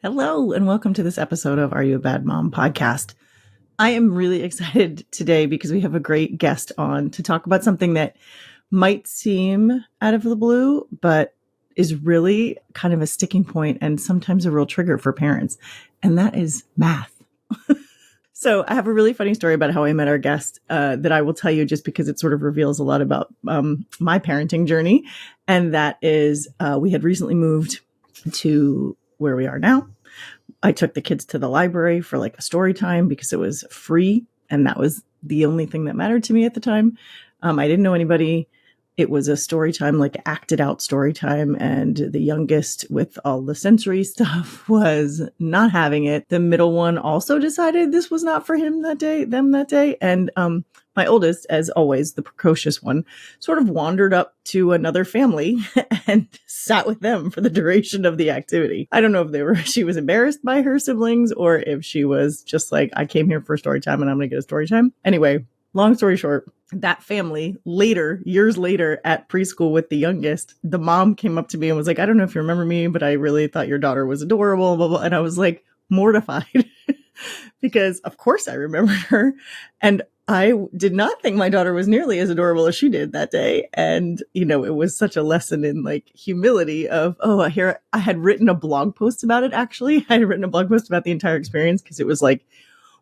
Hello, and welcome to this episode of Are You a Bad Mom podcast. I am really excited today because we have a great guest on to talk about something that might seem out of the blue, but is really kind of a sticking point and sometimes a real trigger for parents, and that is math. So I have a really funny story about how I met our guest that I will tell you just because it sort of reveals a lot about my parenting journey. And that is we had recently moved to where we are now. I took the kids to the library for like a story time because it was free. And that was the only thing that mattered to me at the time. I didn't know anybody. It was a story time, like acted out story time. And the youngest with all the sensory stuff was not having it. The middle one also decided this was not for them that day. And my oldest, as always, the precocious one, sort of wandered up to another family and sat with them for the duration of the activity. I don't know if she was embarrassed by her siblings or if she was just like, I came here for story time and I'm going to get a story time. Anyway, long story short, that family years later at preschool with the youngest, the mom came up to me and was like, I don't know if you remember me, but I really thought your daughter was adorable, blah, blah. And I was like mortified because of course I remembered her. And I did not think my daughter was nearly as adorable as she did that day. And, it was such a lesson in like humility of, here I had written a blog post about it. Actually, I had written a blog post about the entire experience because it was like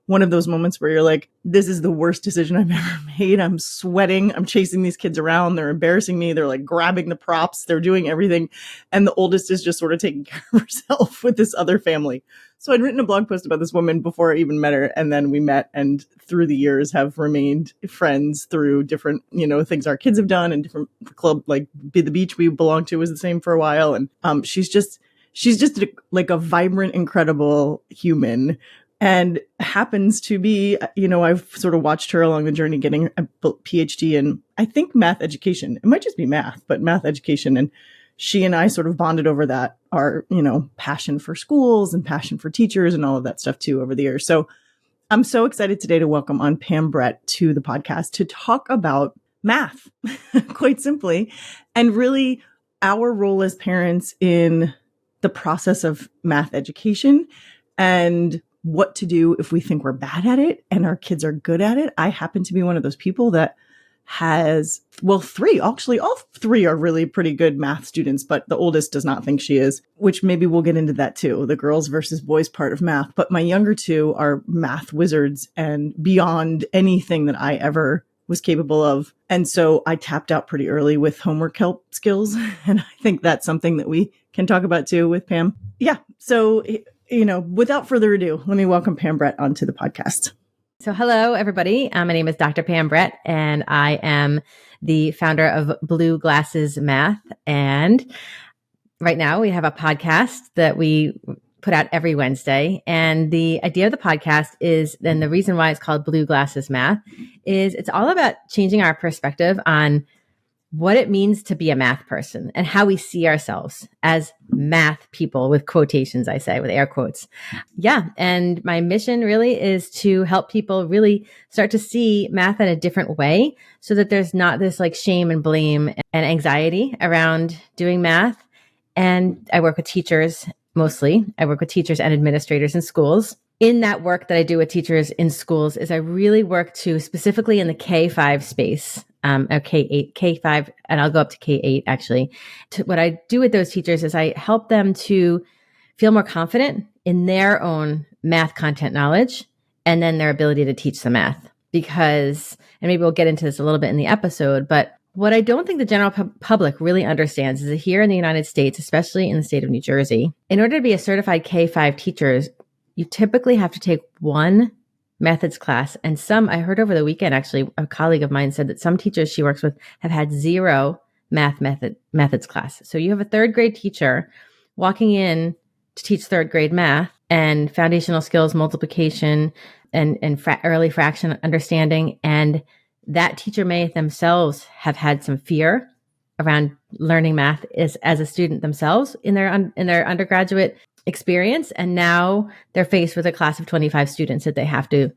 one of those moments where you're like, this is the worst decision I've ever made. I'm sweating. I'm chasing these kids around. They're embarrassing me. They're like grabbing the props. They're doing everything. And the oldest is just sort of taking care of herself with this other family. So I'd written a blog post about this woman before I even met her. And then we met and through the years have remained friends through different, things our kids have done and different club, like the beach we belonged to was the same for a while. And she's just like a vibrant, incredible human. And happens to be, I've sort of watched her along the journey getting a PhD in, I think, math education. It might just be math, but math education. And she and I sort of bonded over that, our, passion for schools and passion for teachers and all of that stuff too over the years. So I'm so excited today to welcome on Pam Brett to the podcast to talk about math, quite simply, and really our role as parents in the process of math education and what to do if we think we're bad at it and our kids are good at it. I happen to be one of those people that has, all three are really pretty good math students, but the oldest does not think she is, which maybe we'll get into that too, the girls versus boys part of math. But my younger two are math wizards and beyond anything that I ever was capable of. And so I tapped out pretty early with homework help skills. And I think that's something that we can talk about too with Pam. Yeah. So without further ado, let me welcome Pam Brett onto the podcast. So hello, everybody. My name is Dr. Pam Brett, and I am the founder of Blue Glasses Math. And right now we have a podcast that we put out every Wednesday. And the idea of the podcast is, and the reason why it's called Blue Glasses Math, is it's all about changing our perspective on what it means to be a math person and how we see ourselves as math people, with quotations, I say, with air quotes. Yeah. And my mission really is to help people really start to see math in a different way so that there's not this like shame and blame and anxiety around doing math. And I work with teachers mostly. I work with teachers and administrators in schools. In that work that I do with teachers in schools is I really work to specifically in the K-5 space, or K-8, K-5, and I'll go up to K-8 actually. What I do with those teachers is I help them to feel more confident in their own math content knowledge and then their ability to teach the math. Because, and maybe we'll get into this a little bit in the episode, but what I don't think the general public really understands is that here in the United States, especially in the state of New Jersey, in order to be a certified K-5 teacher, you typically have to take one methods class. And I heard over the weekend, actually, a colleague of mine said that some teachers she works with have had zero methods class. So you have a third grade teacher walking in to teach third grade math and foundational skills, multiplication, and early fraction understanding. And that teacher may themselves have had some fear around learning math as a student themselves in their undergraduate experience. And now they're faced with a class of 25 students that they have to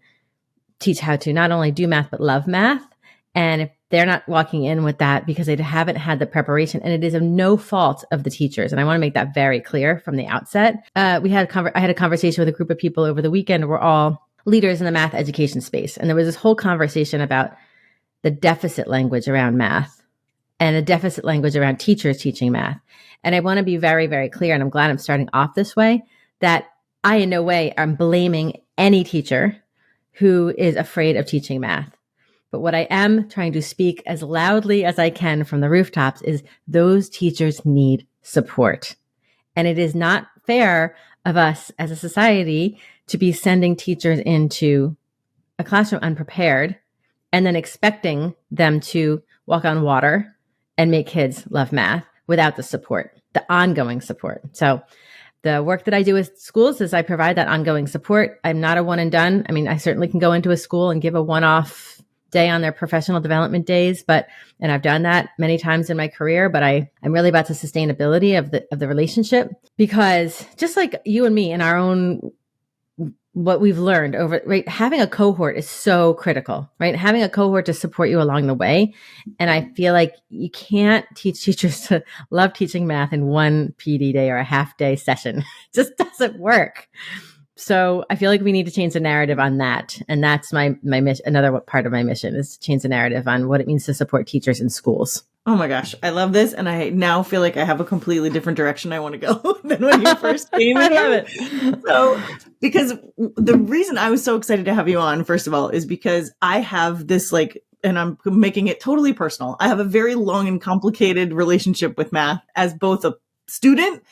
teach how to not only do math, but love math. And if they're not walking in with that because they haven't had the preparation, and it is of no fault of the teachers. And I want to make that very clear from the outset. I had a conversation with a group of people over the weekend. We're all leaders in the math education space. And there was this whole conversation about the deficit language around math and the deficit language around teachers teaching math. And I want to be very, very clear, and I'm glad I'm starting off this way, that I in no way am blaming any teacher who is afraid of teaching math. But what I am trying to speak as loudly as I can from the rooftops is those teachers need support. And it is not fair of us as a society to be sending teachers into a classroom unprepared and then expecting them to walk on water and make kids love math without the support, the ongoing support. So the work that I do with schools is I provide that ongoing support. I'm not a one and done. I mean, I certainly can go into a school and give a one-off day on their professional development days, and I've done that many times in my career, but I'm really about the sustainability of the relationship, because just like you and me in our own, what we've learned over, right? Having a cohort is so critical, right? Having a cohort to support you along the way. And I feel like you can't teach teachers to love teaching math in one PD day or a half day session. It just doesn't work. So I feel like we need to change the narrative on that. And that's my mission. Another part of my mission is to change the narrative on what it means to support teachers in schools. Oh my gosh, I love this. And I now feel like I have a completely different direction I want to go than when you first came in. I love it. So, because the reason I was so excited to have you on, first of all, is because I have this and I'm making it totally personal. I have a very long and complicated relationship with math as both a student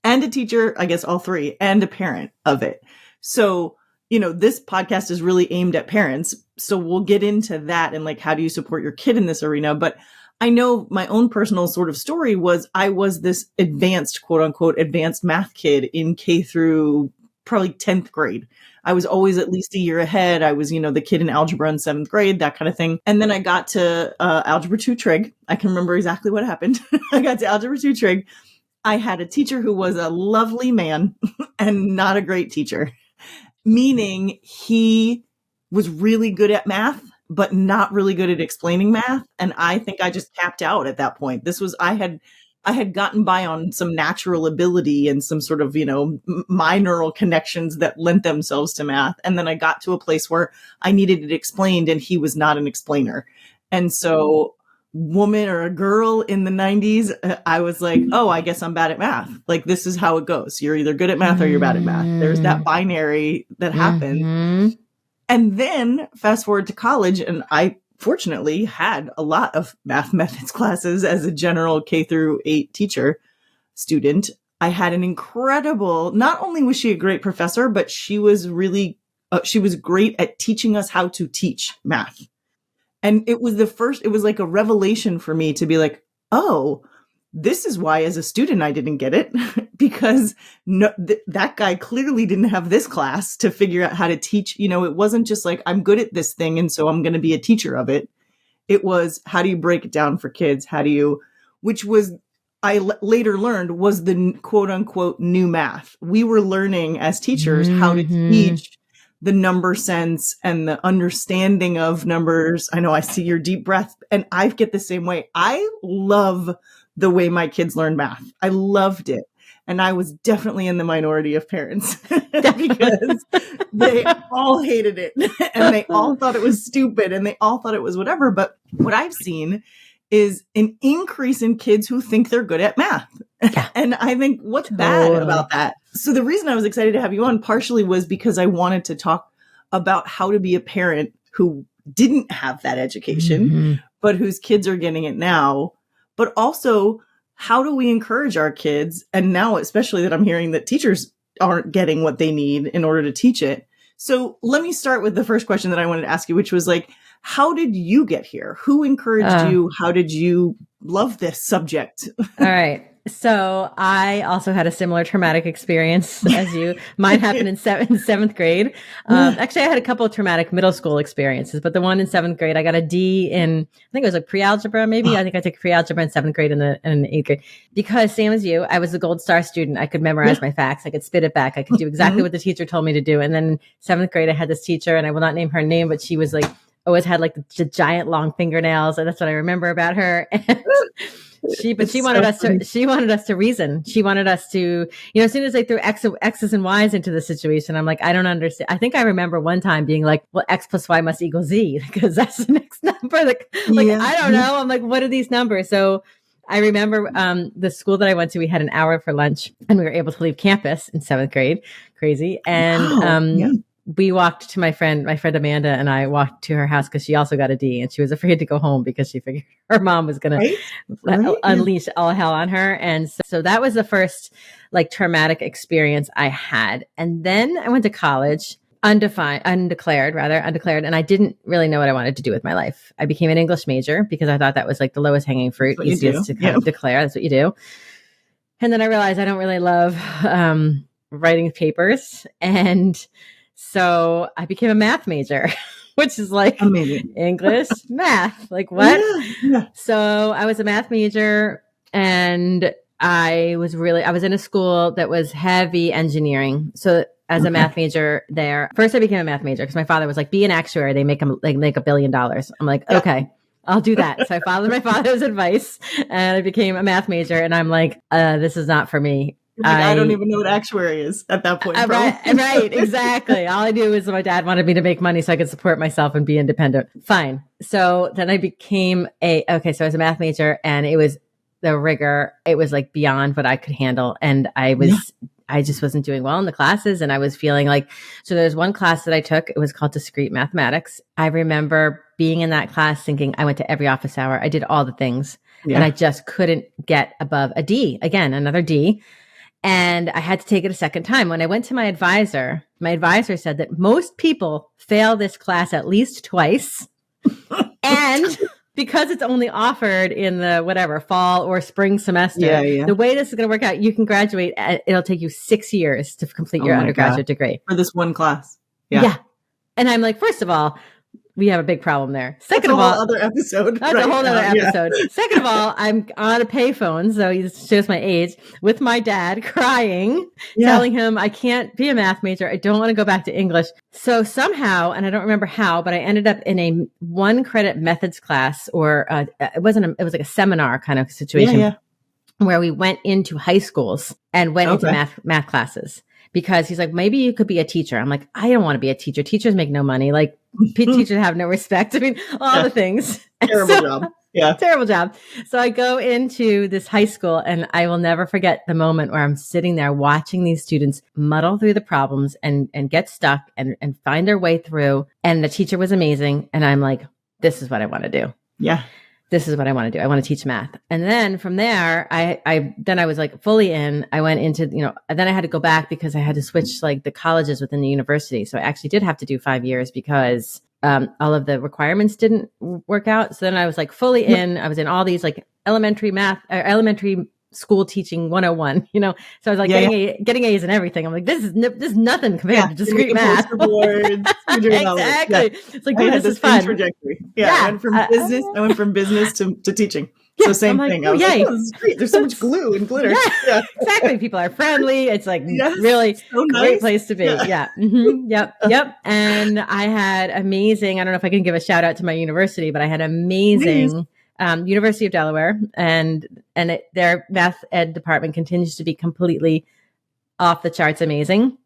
and a teacher, I guess all three, and a parent of it. So, this podcast is really aimed at parents. So we'll get into that and how do you support your kid in this arena? But I know my own personal sort of story was I was this advanced, quote unquote, advanced math kid in K through probably 10th grade. I was always at least a year ahead. I was, the kid in algebra in 7th grade, that kind of thing. And then I got to algebra 2 trig. I can remember exactly what happened. I got to algebra 2 trig. I had a teacher who was a lovely man and not a great teacher, meaning he was really good at math, but not really good at explaining math. And I think I just tapped out at that point. I had gotten by on some natural ability and some sort of, my neural connections that lent themselves to math. And then I got to a place where I needed it explained and he was not an explainer. And so woman or a girl in the 90s, I was like, oh, I guess I'm bad at math. This is how it goes. You're either good at math or you're bad at math. There's that binary that happened. Mm-hmm. And then fast forward to college, and I fortunately had a lot of math methods classes as a general K through 8 teacher student. I had an incredible, not only was she a great professor, but she was really, she was great at teaching us how to teach math. And it was like a revelation for me to be like, oh, this is why as a student I didn't get it because that guy clearly didn't have this class to figure out how to teach. It wasn't just like, I'm good at this thing and so I'm going to be a teacher of it. It was, how do you break it down for kids? Which was, I later learned was the quote unquote new math. We were learning as teachers how to teach the number sense and the understanding of numbers. I know I see your deep breath and I get the same way. I love the way my kids learn math. I loved it. And I was definitely in the minority of parents because they all hated it and they all thought it was stupid and they all thought it was whatever. But what I've seen is an increase in kids who think they're good at math. Yeah. And I think what's bad about that? So the reason I was excited to have you on partially was because I wanted to talk about how to be a parent who didn't have that education, but whose kids are getting it now. But also, how do we encourage our kids? And now, especially that I'm hearing that teachers aren't getting what they need in order to teach it. So let me start with the first question that I wanted to ask you, which was how did you get here? Who encouraged you? How did you love this subject? All right. So I also had a similar traumatic experience as you. Mine happened in seventh grade. Actually, I had a couple of traumatic middle school experiences, but the one in 7th grade, I got a D in, I think it was pre-algebra, maybe. I think I took pre-algebra in 7th grade and in 8th grade. Because same as you, I was a gold star student. I could memorize my facts. I could spit it back. I could do exactly what the teacher told me to do. And then in 7th grade, I had this teacher, and I will not name her name, but she was always had like the giant long fingernails. And that's what I remember about her. And she wanted us to reason. She wanted us to, as soon as they threw X's and Y's into the situation, I'm like, I don't understand. I think I remember one time being like, well, X plus Y must equal Z because that's the next number. Like, I don't know. I'm like, what are these numbers? So I remember the school that I went to, we had an hour for lunch and we were able to leave campus in 7th grade. Crazy. And we walked to my friend Amanda and I walked to her house because she also got a D and she was afraid to go home because she figured her mom was going to unleash all hell on her. And so that was the first like traumatic experience I had. And then I went to college, undeclared. And I didn't really know what I wanted to do with my life. I became an English major because I thought that was like the lowest hanging fruit, easiest to kind of declare. That's what you do. And then I realized I don't really love writing papers. And so I became a math major, which is like amazing. English, math, like what? Yeah. So I was a math major and I was in a school that was heavy engineering. So as a math major there, first I became a math major because my father was like, be an actuary. They make $1 billion. I'm like, okay, I'll do that. So I followed my father's advice and I became a math major. And I'm like, this is not for me. I don't even know what actuary is at that point. Right, exactly. All I knew was my dad wanted me to make money so I could support myself and be independent. Fine. So then I became so I was a math major and it was the rigor. It was like beyond what I could handle. And I just wasn't doing well in the classes. And I was feeling like, so there's one class that I took, it was called discrete mathematics. I remember being in that class thinking I went to every office hour. I did all the things and I just couldn't get above a D. Again, another D. And I had to take it a second time. When I went to my advisor said that most people fail this class at least twice. And because it's only offered in the fall or spring semester, the way this is going to work out, you can graduate. It'll take you 6 years to complete your undergraduate degree. For this one class. Yeah. And I'm like, first of all, we have a big problem there. Second of all, other episode. That's a whole other episode. Second of all, I'm on a payphone, so he shows my age, with my dad crying, telling him I can't be a math major. I don't want to go back to English. So somehow, and I don't remember how, but I ended up in a 1-credit methods class, or it was like a seminar kind of situation where we went into high schools and went into math classes. Because he's like, maybe you could be a teacher. I'm like, I don't want to be a teacher. Teachers make no money. Like, teachers have no respect. I mean, all the things. Terrible job. Yeah. Terrible job. So I go into this high school and I will never forget the moment where I'm sitting there watching these students muddle through the problems and get stuck and find their way through. And the teacher was amazing. And I'm like, this is what I want to do. Yeah. This is what I want to do. I want to teach math. And then from there, I was like fully in. I went into, and then I had to go back because I had to switch like the colleges within the university. So I actually did have to do 5 years because all of the requirements didn't work out. So then I was like fully in. I was in all these like elementary school teaching 101, So I was like getting A's and everything. I'm like, this is nothing compared to discrete math. Exactly. It's like, this is fun. Trajectory. I went from business to teaching. So same thing. I was like, this is great. There's so much glue and glitter. Yeah. Exactly. People are friendly. It's like really so great place to be. Yeah. Mm-hmm. Yep. And I had amazing, I don't know if I can give a shout out to my university, but I had amazing University of Delaware, and their math ed department continues to be completely off the charts amazing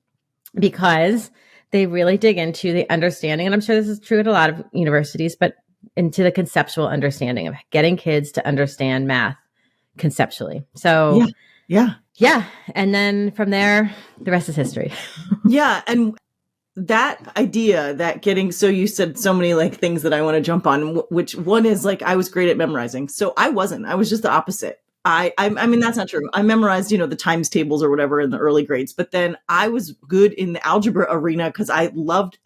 because they really dig into the understanding. And I'm sure this is true at a lot of universities, but into the conceptual understanding of getting kids to understand math conceptually. So yeah. And then from there, the rest is history. And that idea that so you said so many like things that I want to jump on, which one is like, I was great at memorizing. So I was just the opposite. I mean, that's not true. I memorized, the times tables or whatever in the early grades, but then I was good in the algebra arena because I loved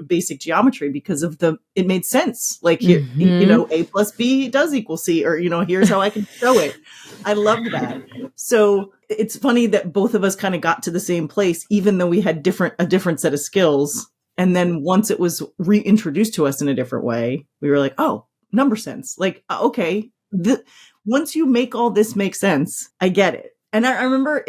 basic geometry because of it made sense. Like, A plus B does equal C, or, here's how I can show it. I loved that. So it's funny that both of us kind of got to the same place, even though we had a different set of skills. And then once it was reintroduced to us in a different way, we were like, oh, number sense. Like, okay, once you make all this make sense, I get it. And I remember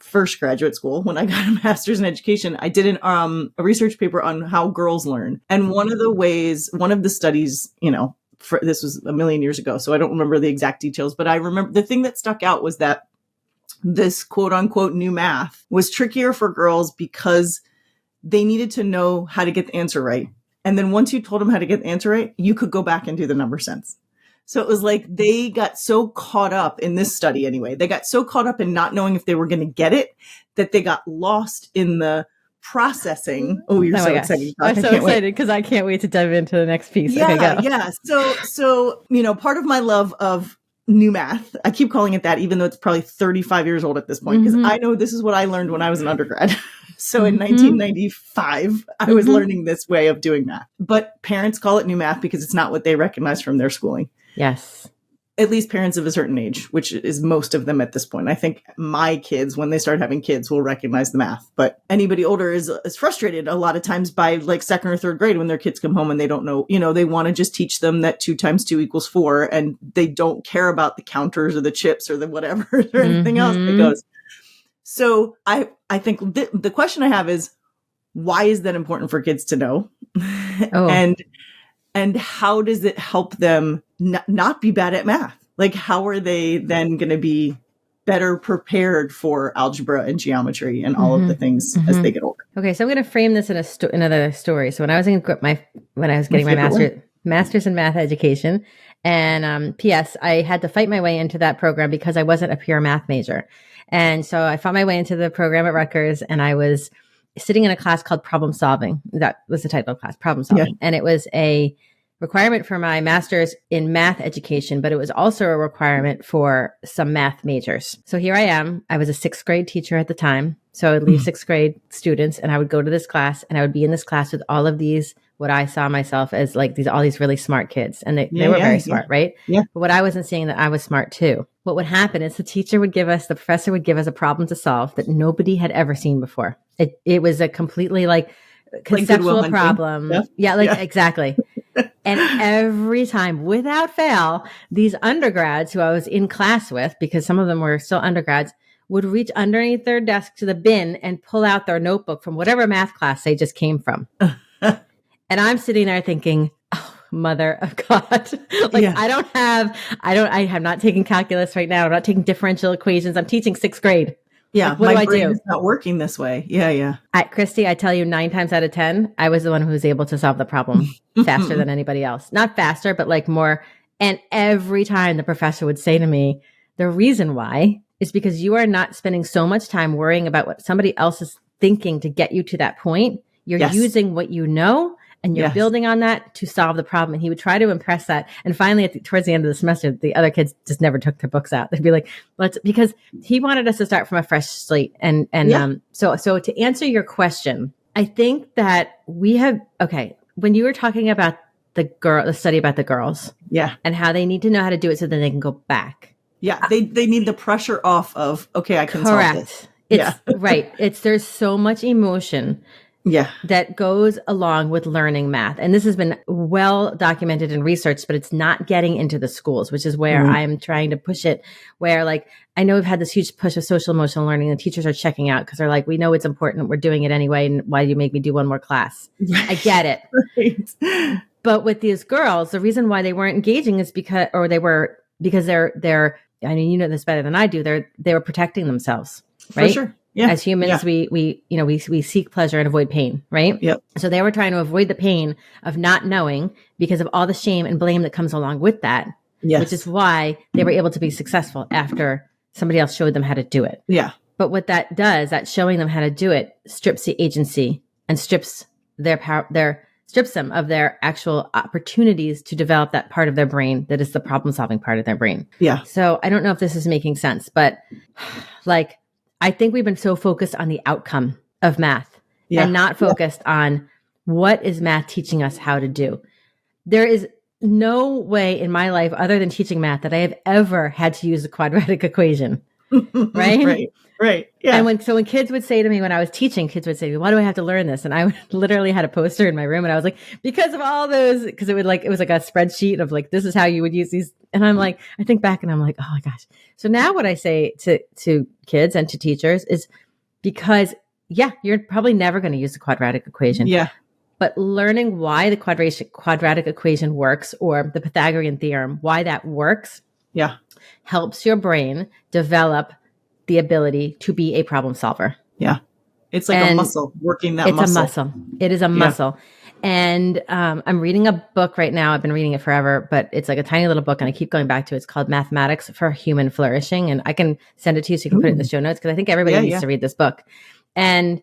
first graduate school, when I got a master's in education, I did a research paper on how girls learn. And one of the studies, this was a million years ago, so I don't remember the exact details, but I remember the thing that stuck out was that this quote unquote new math was trickier for girls because they needed to know how to get the answer right. And then once you told them how to get the answer right, you could go back and do the number sense. So it was like they got so caught up in this study anyway. They got so caught up in not knowing if they were going to get it that they got lost in the processing. Oh, you're so excited. I'm so excited because I can't wait to dive into the next piece. Yeah, okay, go. Yeah. So, part of my love of new math, I keep calling it that, even though it's probably 35 years old at this point, because I know this is what I learned when I was an undergrad. So in 1995, I was learning this way of doing math. But parents call it new math because it's not what they recognize from their schooling. Yes. At least parents of a certain age, which is most of them at this point. I think my kids, when they start having kids, will recognize the math. But anybody older is frustrated a lot of times by like second or third grade when their kids come home and they don't know, they want to just teach them that 2 times 2 equals 4. And they don't care about the counters or the chips or the whatever or anything else that goes. So I think the question I have is, why is that important for kids to know? And how does it help them not be bad at math? Like, how are they then going to be better prepared for algebra and geometry and all of the things as they get older? Okay, so I'm going to frame this in another story. So when I was getting my master's in math education, and P.S., I had to fight my way into that program because I wasn't a pure math major. And so I fought my way into the program at Rutgers, and I was sitting in a class called Problem Solving. That was the title of the class, Problem Solving. Yeah. And it was a requirement for my master's in math education, but it was also a requirement for some math majors. So here I am. I was a 6th grade teacher at the time. So I would leave 6th grade students and I would go to this class, and I would be in this class with all of these, what I saw myself as like all these really smart kids. And they were very smart, right? Yeah. But what I wasn't seeing that I was smart too. What would happen is the professor would give us a problem to solve that nobody had ever seen before. It was a completely conceptual problem. Exactly. And every time, without fail, these undergrads who I was in class with, because some of them were still undergrads, would reach underneath their desk to the bin and pull out their notebook from whatever math class they just came from. And I'm sitting there thinking, oh, mother of God. I have not taken calculus right now. I'm not taking differential equations. I'm teaching 6th grade. Yeah. What my brain is not working this way. Yeah. Christy, I tell you 9 times out of 10, I was the one who was able to solve the problem faster than anybody else. Not faster, but like more. And every time the professor would say to me, the reason why is because you are not spending so much time worrying about what somebody else is thinking to get you to that point. You're using what you know, and you're building on that to solve the problem. And he would try to impress that. And finally, towards the end of the semester, the other kids just never took their books out. They'd be like, because he wanted us to start from a fresh slate. So to answer your question, I think that when you were talking about the study about the girls, and how they need to know how to do it so then they can go back. Yeah. They need the pressure off of, okay, I can solve this. Right. There's so much emotion that goes along with learning math. And this has been well documented and researched, but it's not getting into the schools, which is where I'm trying to push it, where I know we've had this huge push of social emotional learning and teachers are checking out because they're like, we know it's important. We're doing it anyway. And why do you make me do one more class? I get it. Right. But with these girls, the reason why they weren't engaging is because they're, I mean, you know this better than I do. They were protecting themselves, right? For sure. Yeah. As humans, we seek pleasure and avoid pain, right? Yep. So they were trying to avoid the pain of not knowing because of all the shame and blame that comes along with that, which is why they were able to be successful after somebody else showed them how to do it. Yeah. But what that does, that showing them how to do it, strips the agency and strips their power, strips them of their actual opportunities to develop that part of their brain that is the problem-solving part of their brain. Yeah. So I don't know if this is making sense, but I think we've been so focused on the outcome of math and not focused on what is math teaching us how to do. There is no way in my life other than teaching math that I have ever had to use a quadratic equation. right? Right. Right. Yeah. And when kids would say to me, when I was teaching, kids would say to me, why do I have to learn this? And I literally had a poster in my room and I was like, because of all those, because it was like a spreadsheet of like, this is how you would use these. And I'm like, I think back and I'm like, oh my gosh. So now what I say to kids and to teachers is because, yeah, you're probably never going to use the quadratic equation. Yeah. But learning why the quadratic equation works, or the Pythagorean theorem, why that works, Yeah. helps your brain develop the ability to be a problem solver. Yeah. It's like a muscle, working that muscle. It's a muscle. It is a muscle. And I'm reading a book right now. I've been reading it forever, but it's like a tiny little book and I keep going back to it. It's called Mathematics for Human Flourishing. And I can send it to you so you can put it in the show notes, because I think everybody needs to read this book. And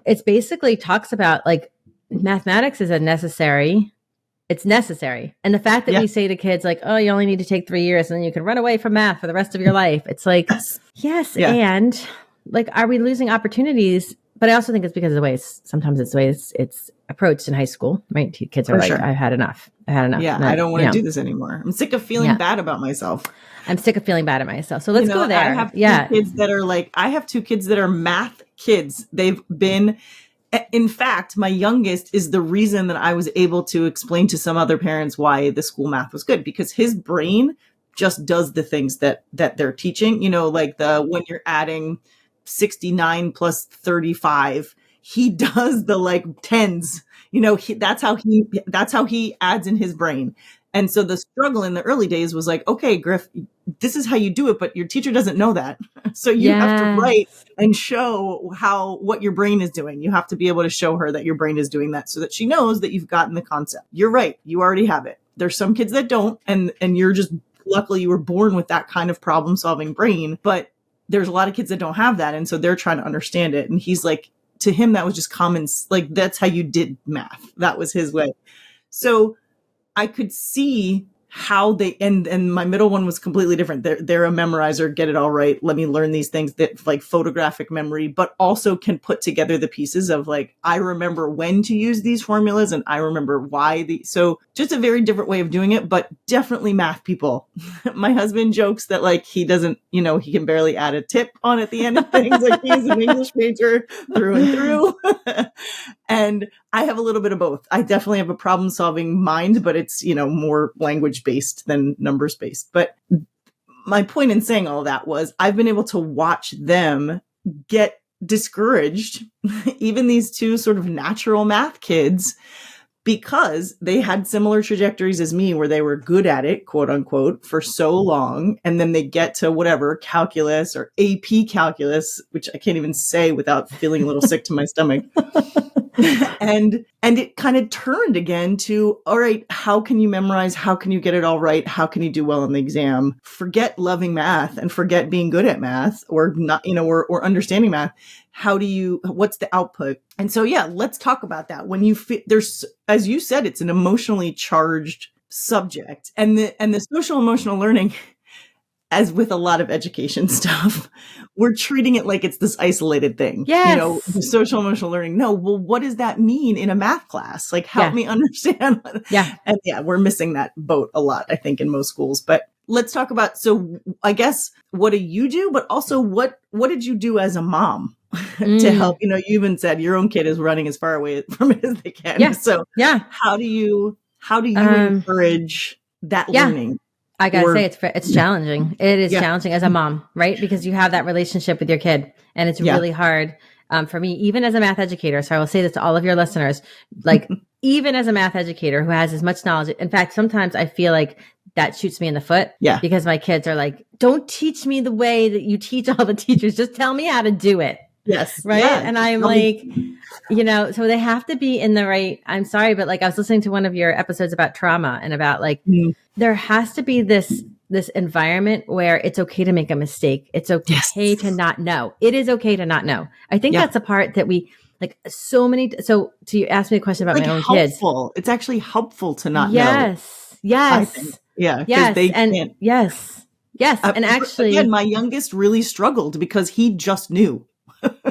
it's basically talks about like mathematics is it's necessary. And the fact that we say to kids like, oh, you only need to take 3 years and then you can run away from math for the rest of your life. It's like, yes. And like, are we losing opportunities? But I also think it's because of the way sometimes it's the way it's approached in high school, right? Kids are like, I've had enough. Yeah. I don't want to do this anymore. I'm sick of feeling bad about myself. I'm sick of feeling bad at myself. So let's go there. I have two kids that are like, I have two kids that are math kids. They've been, in fact, my youngest is the reason that I was able to explain to some other parents why the school math was good, because his brain just does the things that they're teaching, like when you're adding 69 plus 35, he does the like tens, that's how he adds in his brain. And so the struggle in the early days was like, okay, Griff, this is how you do it, but your teacher doesn't know that. So you have to write and show what your brain is doing. You have to be able to show her that your brain is doing that so that she knows that you've gotten the concept. You're right. You already have it. There's some kids that don't. And you're just, luckily you were born with that kind of problem solving brain, but there's a lot of kids that don't have that. And so they're trying to understand it. And he's like, to him, that was just common. Like, that's how you did math. That was his way. So I could see how they, and my middle one was completely different. They're a memorizer, get it all right. Let me learn these things that like photographic memory, but also can put together the pieces of like, I remember when to use these formulas and I remember why so just a very different way of doing it, but definitely math people. My husband jokes that like, he doesn't, he can barely add a tip on at the end of things. Like he's an English major through and through. And I have a little bit of both. I definitely have a problem solving mind, but it's, more language based than numbers based. But my point in saying all that was I've been able to watch them get discouraged, even these two sort of natural math kids, because they had similar trajectories as me where they were good at it, quote unquote, for so long. And then they get to whatever calculus or AP calculus, which I can't even say without feeling a little sick to my stomach. And it kind of turned again to, all right, how can you memorize? How can you get it all right? How can you do well on the exam? Forget loving math and forget being good at math or not, or understanding math. What's the output? And so, let's talk about that. When there's, as you said, it's an emotionally charged subject, and the social emotional learning, as with a lot of education stuff, we're treating it like it's this isolated thing. Yes. The social emotional learning. No, well, what does that mean in a math class? Like, help me understand. And we're missing that boat a lot, I think, in most schools. But let's talk about, so I guess, what do you do? But also, what did you do as a mom to help? You even said your own kid is running as far away from it as they can. Yeah. So how do you encourage that learning? I gotta say, it's challenging. It is challenging as a mom, right? Because you have that relationship with your kid, and it's really hard for me, even as a math educator. So I will say this to all of your listeners, like even as a math educator who has as much knowledge. In fact, sometimes I feel like that shoots me in the foot because my kids are like, don't teach me the way that you teach all the teachers. Just tell me how to do it. Yes. Right. Yeah. And I'm like, so they have to be in the right, I'm sorry, but like I was listening to one of your episodes about trauma and about like, there has to be this environment where it's okay to make a mistake. It's okay to not know. It is okay to not know. I think that's a part that we like so to ask me a question about my own helpful. Kids. It's actually helpful to not know. Yes. Yeah. Yes. They can't. Yes. And actually, again, my youngest really struggled because he just knew.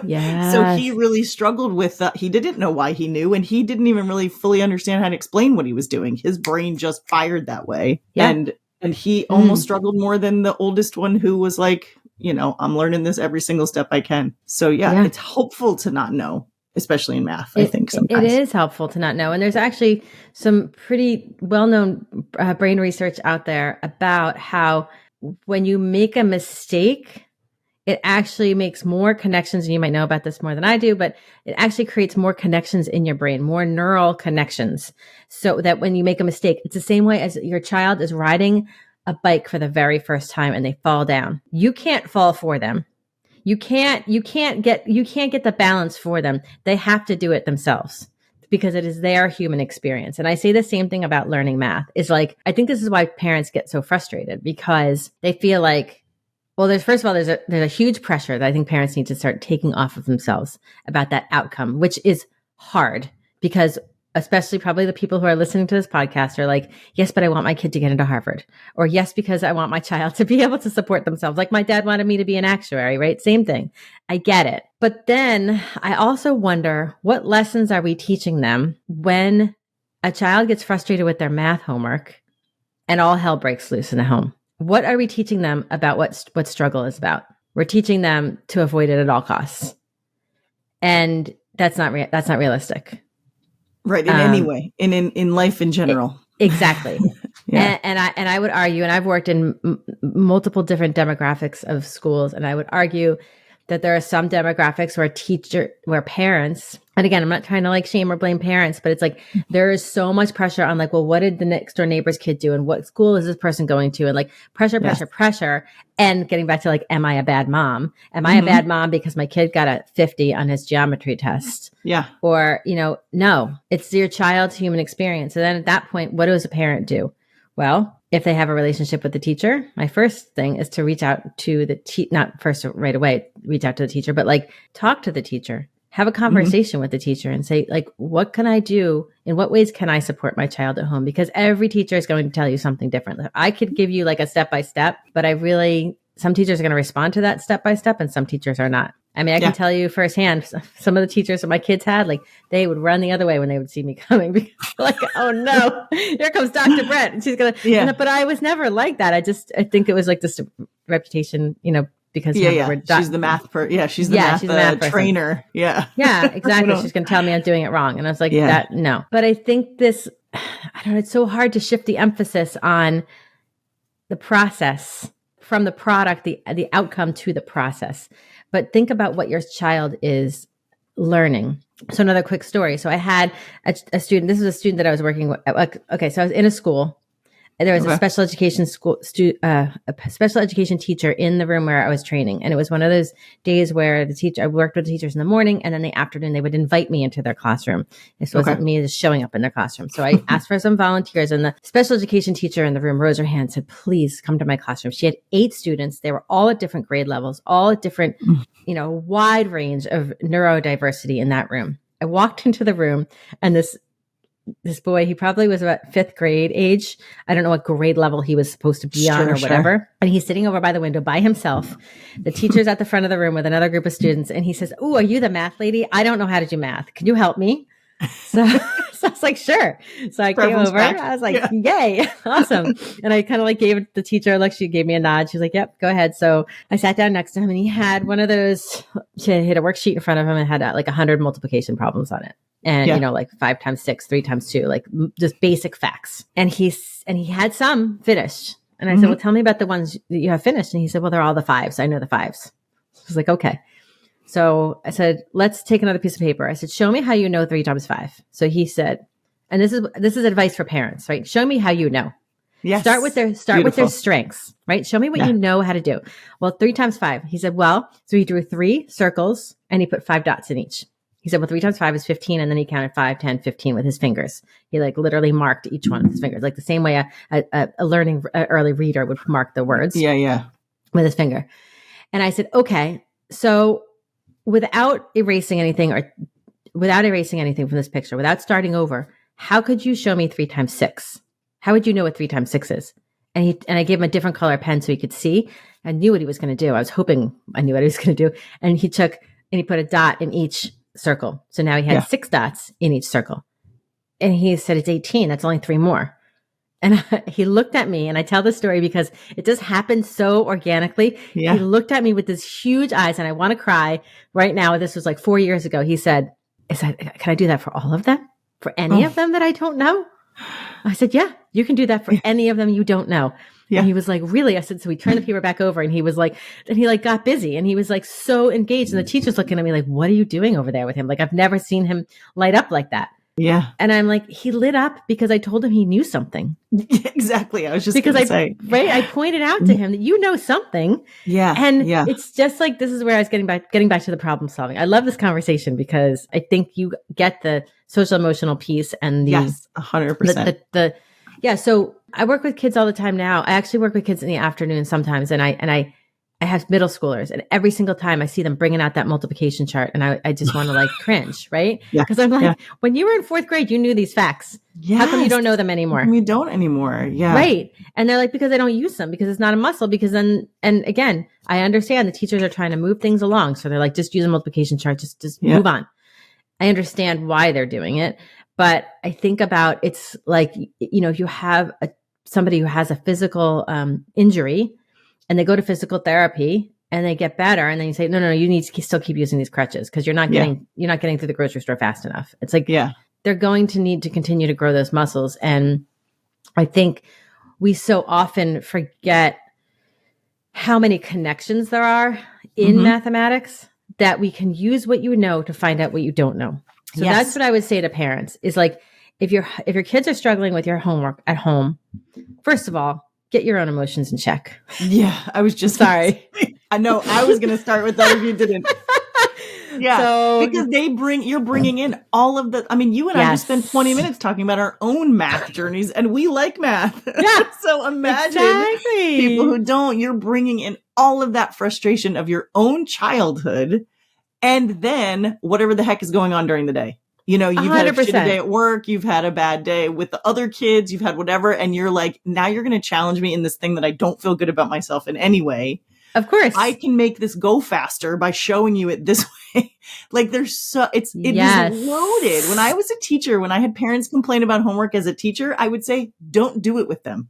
Yeah. So he really struggled with he didn't know why he knew, and he didn't even really fully understand how to explain what he was doing. His brain just fired that way. Yeah. And he almost struggled more than the oldest one, who was like I'm learning this every single step I can. So yeah, it's helpful to not know, especially in math, I think sometimes. It is helpful to not know. And there's actually some pretty well-known brain research out there about how when you make a mistake, it actually makes more connections. And you might know about this more than I do, but it actually creates more connections in your brain, more neural connections. So that when you make a mistake, it's the same way as your child is riding a bike for the very first time and they fall down. You can't fall for them. You can't get the balance for them. They have to do it themselves because it is their human experience. And I say the same thing about learning math. Is like, I think this is why parents get so frustrated, because they feel like, well, there's a huge pressure that I think parents need to start taking off of themselves about that outcome, which is hard because especially probably the people who are listening to this podcast are like, yes, but I want my kid to get into Harvard, or yes, because I want my child to be able to support themselves. Like my dad wanted me to be an actuary, right? Same thing. I get it. But then I also wonder, what lessons are we teaching them when a child gets frustrated with their math homework and all hell breaks loose in the home? What are we teaching them about what struggle is about? We're teaching them to avoid it at all costs. And that's not realistic. Right. In any way, in life in general. Exactly. Yeah. And I would argue, and I've worked in multiple different demographics of schools, and I would argue that there are some demographics where parents, and again, I'm not trying to like shame or blame parents, but it's like there is so much pressure on like, well, what did the next door neighbor's kid do? And what school is this person going to? And like pressure. And getting back to like, am I a bad mom? Am I a bad mom because my kid got a 50 on his geometry test? Yeah. Or, no, it's your child's human experience. And then at that point, what does a parent do? Well, if they have a relationship with the teacher, my first thing is to reach out to not first right away, reach out to the teacher, but like talk to the teacher, have a conversation with the teacher and say like, what can I do? In what ways can I support my child at home? Because every teacher is going to tell you something different. I could give you like a step-by-step, but some teachers are going to respond to that step-by-step and some teachers are not. I mean, I can tell you firsthand, some of the teachers that my kids had, like they would run the other way when they would see me coming because like, oh no, here comes Dr. Brett. And she's going to, but I was never like that. I think it was like this reputation, because she's the math she's the math trainer. Yeah. Yeah, exactly. She's going to tell me I'm doing it wrong. And I was like, no. But I think it's so hard to shift the emphasis on the process from the product, the outcome to the process. But think about what your child is learning. So another quick story. So I had a student, this is a student that I was working with. Okay. So I was in a school. There was a special education a special education teacher in the room where I was training. And it was one of those days where I worked with the teachers in the morning, and then the afternoon they would invite me into their classroom. This wasn't me just showing up in their classroom. So I asked for some volunteers, and the special education teacher in the room rose her hand and said, please come to my classroom. She had 8 students. They were all at different grade levels, all at different, wide range of neurodiversity in that room. I walked into the room, and this boy, he probably was about 5th grade age. I don't know what grade level he was supposed to be on or whatever. Sure. And he's sitting over by the window by himself. The teacher's at the front of the room with another group of students. And he says, "Oh, are you the math lady? I don't know how to do math. Can you help me?" So I was like, sure. So I came over. I was like, yay, awesome. And I kind of like gave the teacher, like she gave me a nod. She's like, yep, go ahead. So I sat down next to him, and he had one of those, he had a worksheet in front of him and had like 100 multiplication problems on it. And, like 5 times 6, 3 times 2, like just basic facts. And he had some finished. And I said, well, tell me about the ones that you have finished. And he said, well, they're all the 5s. I know the 5s. So I was like, okay. So I said, let's take another piece of paper. I said, show me how you know 3 times 5. So he said, and this is advice for parents, right? Show me how you know. Yes. Start with their strengths, right? Show me what you know how to do. Well, 3 times 5. He said, well, so he drew 3 circles and he put 5 dots in each. He said, well, 3 times 5 is 15. And then he counted 5, 10, 15 with his fingers. He like literally marked each one with his fingers, like the same way a learning early reader would mark the words. Yeah. With his finger. And I said, okay, so without erasing anything from this picture, without starting over, how could you show me 3 times 6? How would you know what 3 times 6 is? And I gave him a different color pen so he could see. I knew what he was going to do. I was hoping I knew what he was going to do. And he put a dot in each circle. So now he had 6 dots in each circle. And he said, it's 18. That's only 3 more. And he looked at me, and I tell this story because it just happened so organically. Yeah. He looked at me with his huge eyes, and I want to cry right now. This was like 4 years ago. He said, can I do that for all of them? For any of them that I don't know? I said, yeah, you can do that for any of them you don't know. Yeah. And he was like, really? I said, so we turned the paper back over, and he was like, and he like got busy, and he was like so engaged. And the teacher's looking at me like, what are you doing over there with him? Like, I've never seen him light up like that. Yeah. And I'm like, he lit up because I told him he knew something. Exactly. I was just because I pointed out to him that you know something. Yeah. And it's just like, this is where I was getting back to the problem solving. I love this conversation because I think you get the social emotional piece and the, yes, 100%. So I work with kids all the time now. I actually work with kids in the afternoon sometimes. And I have middle schoolers, and every single time I see them bringing out that multiplication chart, and I just want to like cringe, right? Because I'm like, when you were in 4th grade, you knew these facts. Yes. How come you don't know them anymore? We don't anymore. Yeah. Right. And they're like, because I don't use them, because it's not a muscle, because then, and again, I understand the teachers are trying to move things along. So they're like, just use a multiplication chart, just move on. I understand why they're doing it. But I think about, it's like, if you have somebody who has a physical injury, and they go to physical therapy and they get better. And then you say, no, you need to still keep using these crutches because you're not getting through the grocery store fast enough. It's like, they're going to need to continue to grow those muscles. And I think we so often forget how many connections there are in mathematics that we can use what you know to find out what you don't know. So that's what I would say to parents is like, if your kids are struggling with your homework at home, first of all, get your own emotions in check. Yeah, I was just sorry. I know I was going to start with that if you didn't. Yeah, because you're bringing in all of the. I mean, you and I just spent 20 minutes talking about our own math journeys, and we like math. Yeah. So imagine people who don't. You're bringing in all of that frustration of your own childhood, and then whatever the heck is going on during the day. You've 100%. Had a shitty day at work, you've had a bad day with the other kids, you've had whatever, and you're like, now you're going to challenge me in this thing that I don't feel good about myself in any way. Of course. I can make this go faster by showing you it this way. Like it is loaded. When I was a teacher, when I had parents complain about homework as a teacher, I would say, don't do it with them.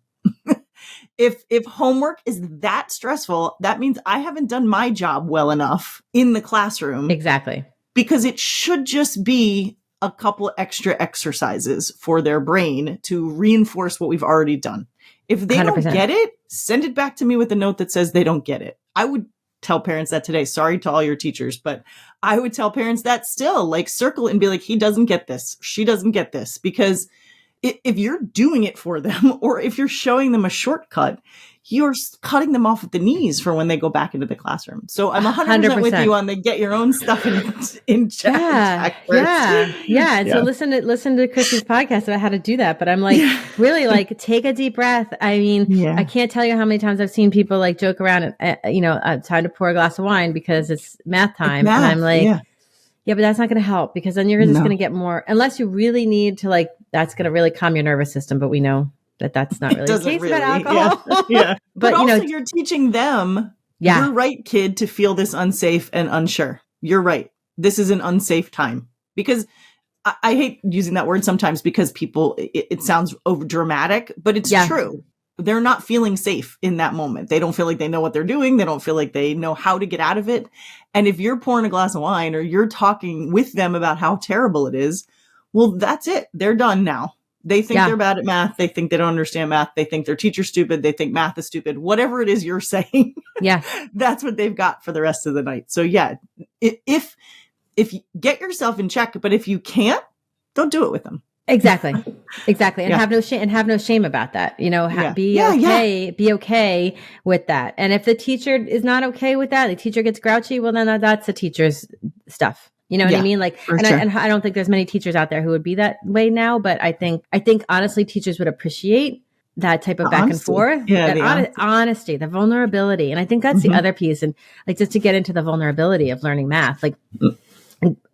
If homework is that stressful, that means I haven't done my job well enough in the classroom. Exactly. Because it should just be a couple extra exercises for their brain to reinforce what we've already done. If they 100%. Don't get it, send it back to me with a note that says they don't get it. I would tell parents that today. Sorry to all your teachers, but I would tell parents that still, like, circle and be like, he doesn't get this. She doesn't get this. Because if you're doing it for them, or if you're showing them a shortcut, you're cutting them off at the knees for when they go back into the classroom. So I'm 100% with you on the get your own stuff in check. Yeah. And so listen to Chrissy's podcast about how to do that. But I'm like, really, like, take a deep breath. I mean, I can't tell you how many times I've seen people like joke around and, time to pour a glass of wine because it's math time. And I'm like, yeah, but that's not going to help because then you're just going to get more, unless you really need to, like, that's going to really calm your nervous system. But we know that that's not really the case about alcohol. Yeah. But also you're teaching them, you're right, kid, to feel this unsafe and unsure. You're right. This is an unsafe time. Because I hate using that word sometimes because people, it sounds over dramatic, but it's true. They're not feeling safe in that moment. They don't feel like they know what they're doing. They don't feel like they know how to get out of it. And if you're pouring a glass of wine or you're talking with them about how terrible it is, well, that's it. They're done now. They think they're bad at math. They think they don't understand math. They think their teacher's stupid. They think math is stupid. Whatever it is you're saying, that's what they've got for the rest of the night. So if you get yourself in check, but if you can't, don't do it with them. Exactly. And have no shame, about that. Be okay with that. And if the teacher is not okay with that, the teacher gets grouchy, well, then that's the teacher's stuff. You know what I mean? Like, and I don't think there's many teachers out there who would be that way now, but I think honestly, teachers would appreciate that type of back and forth, that honesty, the vulnerability. And I think that's the other piece. And like, just to get into the vulnerability of learning math, like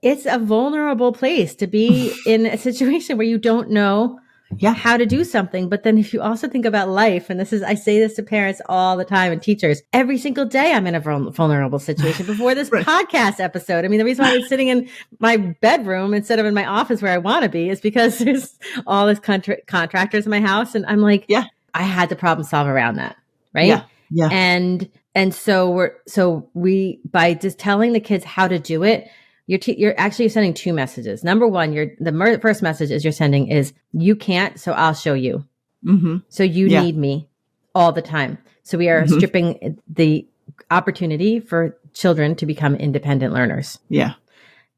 it's a vulnerable place to be in a situation where you don't know how to do something. But then if you also think about life, and I say this to parents all the time and teachers, every single day I'm in a vulnerable situation before this Right. podcast episode. I mean, the reason why I was sitting in my bedroom instead of in my office where I want to be is because there's all this contractors in my house. And I'm like, I had to problem solve around that. Right. Yeah. And so we, by just telling the kids how to do it, you're actually sending two messages. Number one, the first message you're sending is you can't, so I'll show you. Mm-hmm. So you need me all the time. So we are stripping the opportunity for children to become independent learners. Yeah.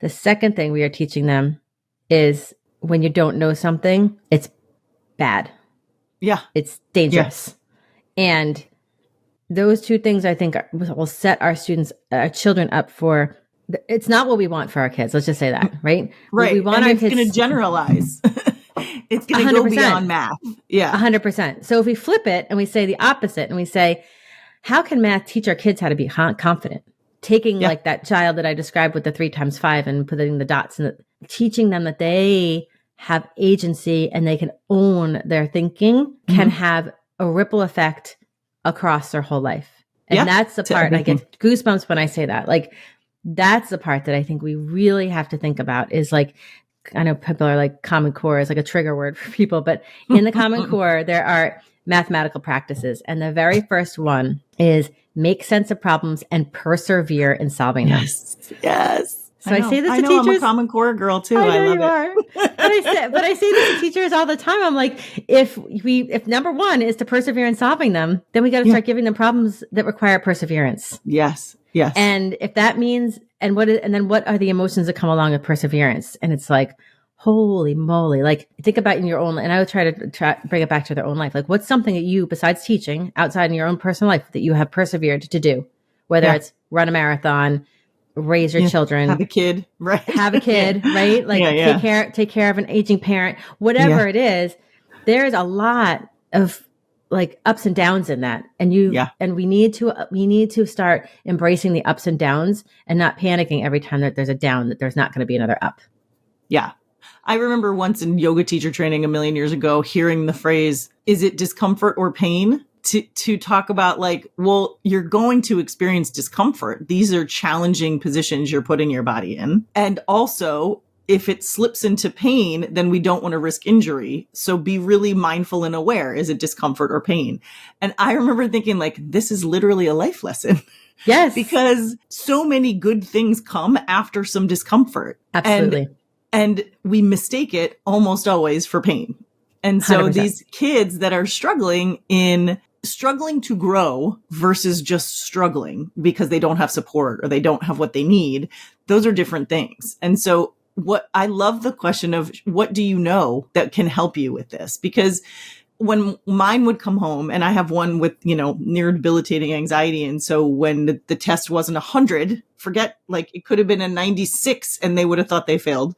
The second thing we are teaching them is when you don't know something, it's bad. Yeah. It's dangerous. Yeah. And those two things I think will set our children up for. It's not what we want for our kids. Let's just say that, right? Right. We want and our it's kids going to generalize. It's going to go beyond math. Yeah. 100%. So if we flip it and we say the opposite and we say, how can math teach our kids how to be confident? Taking like that child that I described with the 3 times 5 and putting the dots and teaching them that they have agency and they can own their thinking can have a ripple effect across their whole life. And that's the part I get goosebumps when I say that. Like, that's the part that I think we really have to think about is like, I know people are like Common Core is like a trigger word for people, but in the Common Core, there are mathematical practices. And the very first one is make sense of problems and persevere in solving them. Yes. So I say this to teachers. I'm a Common Core girl too. I know love you it. But I say this to teachers all the time. I'm like, if number one is to persevere in solving them, then we got to start giving them problems that require perseverance. Yes. And if that means, and then what are the emotions that come along with perseverance? And it's like, holy moly, like think about in your own, and I would try to bring it back to their own life. Like what's something that you, besides teaching outside in your own personal life that you have persevered to do, whether it's run a marathon, raise your children, have a kid, right? Right? Like take care of an aging parent, whatever it is. There's a lot of like ups and downs in that. And and we need to start embracing the ups and downs and not panicking every time that there's a down, that there's not going to be another up. Yeah. I remember once in yoga teacher training a million years ago, hearing the phrase, is it discomfort or pain? To talk about like, well, you're going to experience discomfort. These are challenging positions you're putting your body in. And also, if it slips into pain, then we don't want to risk injury. So be really mindful and aware. Is it discomfort or pain? And I remember thinking like, this is literally a life lesson. Yes. Because so many good things come after some discomfort. Absolutely. And we mistake it almost always for pain. And so 100%. These kids that are struggling to grow versus just struggling because they don't have support or they don't have what they need, those are different things. And so what I love the question of what do you know that can help you with this? Because when mine would come home, and I have one with, near debilitating anxiety. And so when the test wasn't 100, forget, like it could have been a 96 and they would have thought they failed.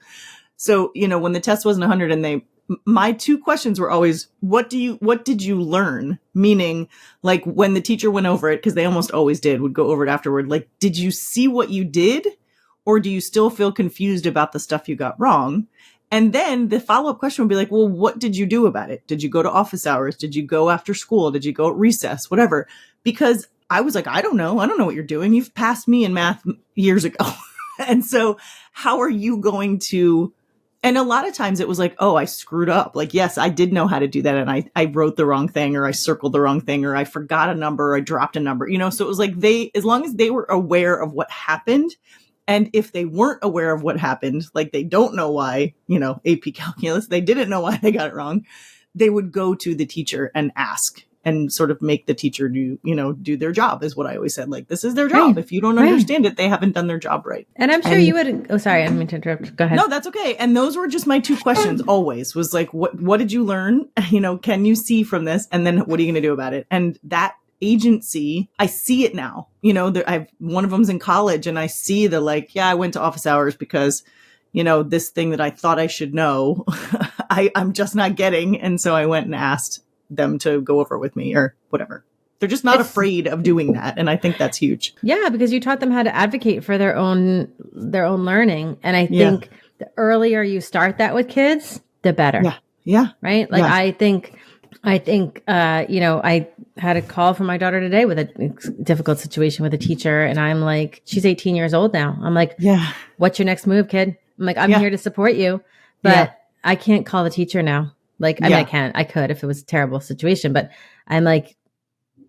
So, when the test wasn't 100 and my two questions were always, what did you learn? Meaning like when the teacher went over it, cause they almost always would go over it afterward. Like, did you see what you did? Or do you still feel confused about the stuff you got wrong? And then the follow-up question would be like, well, what did you do about it? Did you go to office hours? Did you go after school? Did you go at recess? Whatever. Because I was like, I don't know what you're doing. You've passed me in math years ago. And so how are you going to, and a lot of times it was like, oh, I screwed up. Like, yes, I did know how to do that. And I wrote the wrong thing, or I circled the wrong thing, or I forgot a number, or I dropped a number, so it was like as long as they were aware of what happened. And if they weren't aware of what happened, like they don't know why, AP calculus, they didn't know why they got it wrong, they would go to the teacher and ask and sort of make the teacher do their job, is what I always said. Like, this is their job. Right. If you don't understand it, they haven't done their job right. And I'm sure you would, oh, sorry, I didn't mean to interrupt. Go ahead. No, that's okay. And those were just my two questions always, was like, what did you learn? Can you see from this? And then what are you going to do about it? And that agency, I see it now. One of them's in college, and I see I went to office hours because, this thing that I thought I should know, I'm just not getting. And so I went and asked them to go over with me or whatever. They're just not afraid of doing that. And I think that's huge. Yeah, because you taught them how to advocate for their own learning. And I think the earlier you start that with kids, the better. Yeah. Right. Like, Yeah. I think, I had a call from my daughter today with a difficult situation with a teacher. And I'm like, she's 18 years old now. I'm like, Yeah. what's your next move, kid? I'm like, I'm Yeah. here to support you, but I can't call the teacher now. Like, I mean, I could if it was a terrible situation, but I'm like,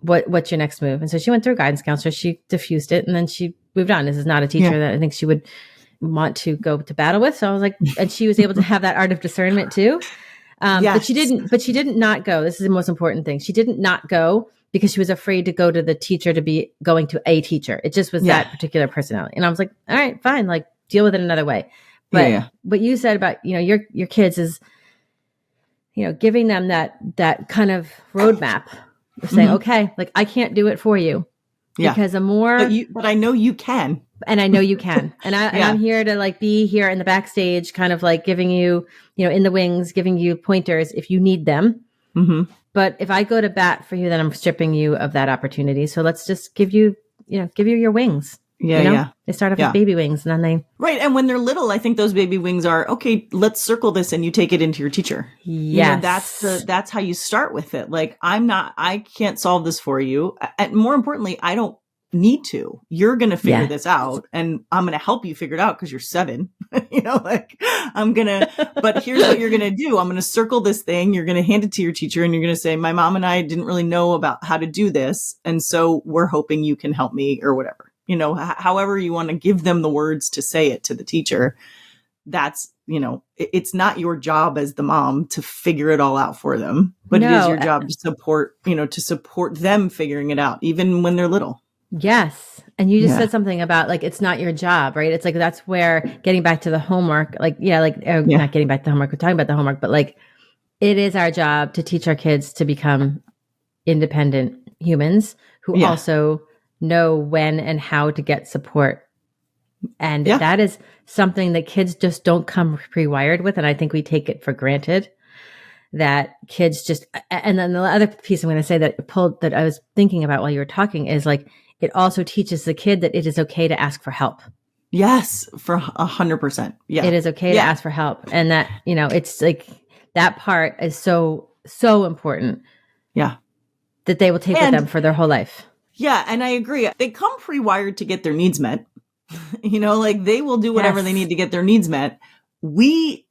what's your next move? And so she went through a guidance counselor. She diffused it and then she moved on. This is not a teacher that I think she would want to go to battle with. So I was like, and she was able to have that art of discernment too. But she didn't not go. This is the most important thing. She didn't not go because she was afraid to go to the teacher to be going to a teacher. It just was that particular personality. And I was like, all right, fine. Like, deal with it another way. But what you said about, your kids is, giving them that kind of roadmap of saying, okay, like, I can't do it for you because the more, but I know you can. And I know you can. And I'm here to like be here in the backstage, kind of like giving you, in the wings, giving you pointers if you need them. Mm-hmm. But if I go to bat for you, then I'm stripping you of that opportunity. So let's just give you your wings. They start off with baby wings and then they. Right. And when they're little, I think those baby wings are, okay, let's circle this and you take it into your teacher. Yes. That's how you start with it. Like, I can't solve this for you. And more importantly, I don't need to. You're going to figure this out and I'm going to help you figure it out because you're 7. but here's what you're going to do. I'm going to circle this thing. You're going to hand it to your teacher and you're going to say, my mom and I didn't really know about how to do this. And so we're hoping you can help me or whatever. However you want to give them the words to say it to the teacher, that's, it's not your job as the mom to figure it all out for them, but it is your job to support them figuring it out, even when they're little. Yes. And you just said something about like, it's not your job, right? It's like, that's where getting back to the homework, not getting back to the homework, we're talking about the homework, but like, it is our job to teach our kids to become independent humans who also know when and how to get support. And that is something that kids just don't come pre-wired with. And I think we take it for granted that kids just, and then the other piece I'm going to say that I was thinking about while you were talking is like, it also teaches the kid that it is okay to ask for help. Yes, for 100%. Yeah. It is okay to ask for help. And that, it's like that part is so, so important. Yeah. That they will take with them for their whole life. Yeah. And I agree. They come pre-wired to get their needs met. Like they will do whatever they need to get their needs met. We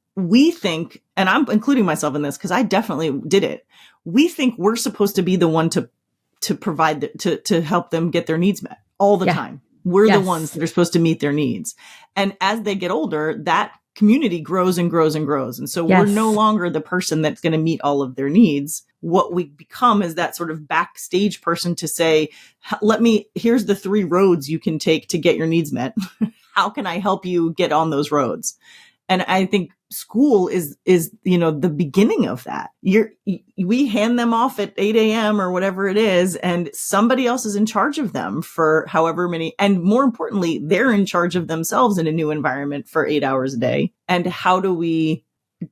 think, and I'm including myself in this because I definitely did it. We think we're supposed to be the one to provide, to help them get their needs met all the time. We're the ones that are supposed to meet their needs. And as they get older, that community grows and grows and grows. And so we're no longer the person that's going to meet all of their needs. What we become is that sort of backstage person to say, here's the 3 roads you can take to get your needs met. How can I help you get on those roads? And I think school is the beginning of that. We hand them off at 8 a.m. or whatever it is, and somebody else is in charge of them for however many, and more importantly, they're in charge of themselves in a new environment for 8 hours a day. And how do we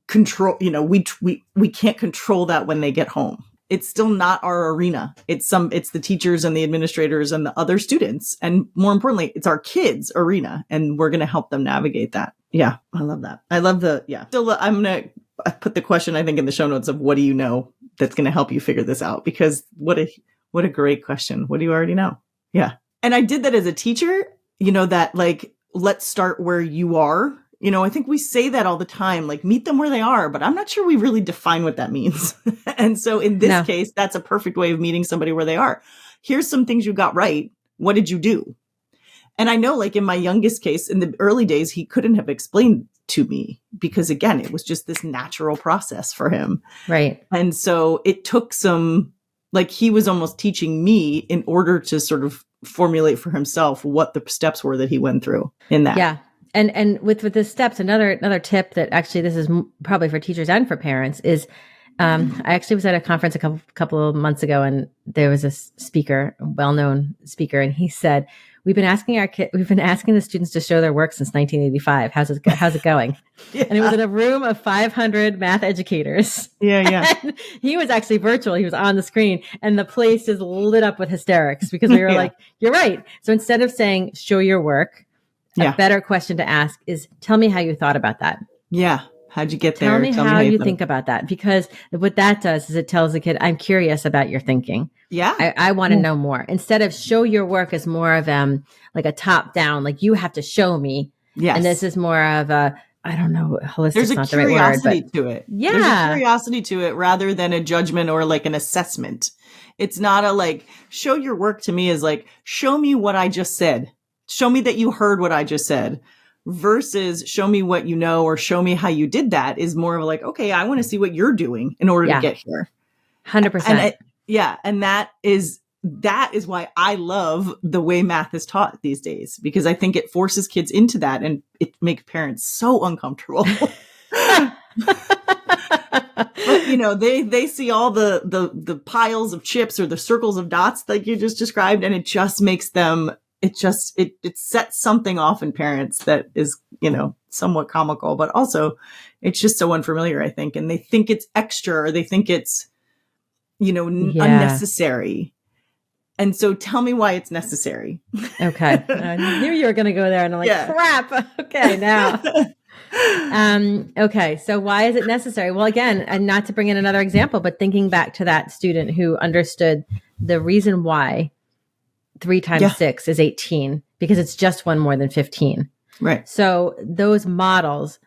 control, we can't control that when they get home. It's still not our arena. It's the teachers and the administrators and the other students. And more importantly, it's our kids' arena. And we're going to help them navigate that. Yeah. I love that. I love Still, I'm going to put the question, I think, in the show notes of what do you know that's going to help you figure this out? Because what a great question. What do you already know? Yeah. And I did that as a teacher, that like, let's start where you are. I think we say that all the time, like meet them where they are, but I'm not sure we really define what that means. And so in this case, that's a perfect way of meeting somebody where they are. Here's some things you got right. What did you do? And I know, like in my youngest case, in the early days, he couldn't have explained to me because, again, it was just this natural process for him. Right. And so it took he was almost teaching me in order to sort of formulate for himself what the steps were that he went through in that. Yeah. And with the steps, another tip that actually this is probably for teachers and for parents is, I actually was at a conference a couple of months ago, and there was a speaker, a well-known speaker, and he said, we've been asking the students to show their work since 1985. How's it going? And it was in a room of 500 math educators. Yeah. And he was actually virtual. He was on the screen, and the place is lit up with hysterics because we were like, you're right. So instead of saying, show your work, a better question to ask is, tell me how you thought about that. Yeah. How'd you get Tell there? me how you think about that, because what that does is it tells the kid, I'm curious about your thinking. Yeah. I want to know more. Instead of show your work as more of like a top down, like you have to show me. Yes. And this is more of a, I don't know, holistic. There's a not curiosity the right word, to it. Yeah. There's a curiosity to it rather than a judgment or like an assessment. It's not a like, show your work to me is like, show me what I just said. Show me that you heard what I just said. Versus show me what you know or show me how you did that is more of like, okay, I want to see what you're doing in order to get here. 100%. And that is why I love the way math is taught these days, because I think it forces kids into that and it makes parents so uncomfortable. But, they see all the piles of chips or the circles of dots like you just described, and it just makes them it sets something off in parents that is, somewhat comical, but also it's just so unfamiliar, I think. And they think it's extra, or they think it's, unnecessary. And so tell me why it's necessary. Okay. I knew you were going to go there, and I'm like, crap. Okay. Now. Okay. So why is it necessary? Well, again, and not to bring in another example, but thinking back to that student who understood the reason why 3 times 6 is 18, because it's just one more than 15. Right. So those models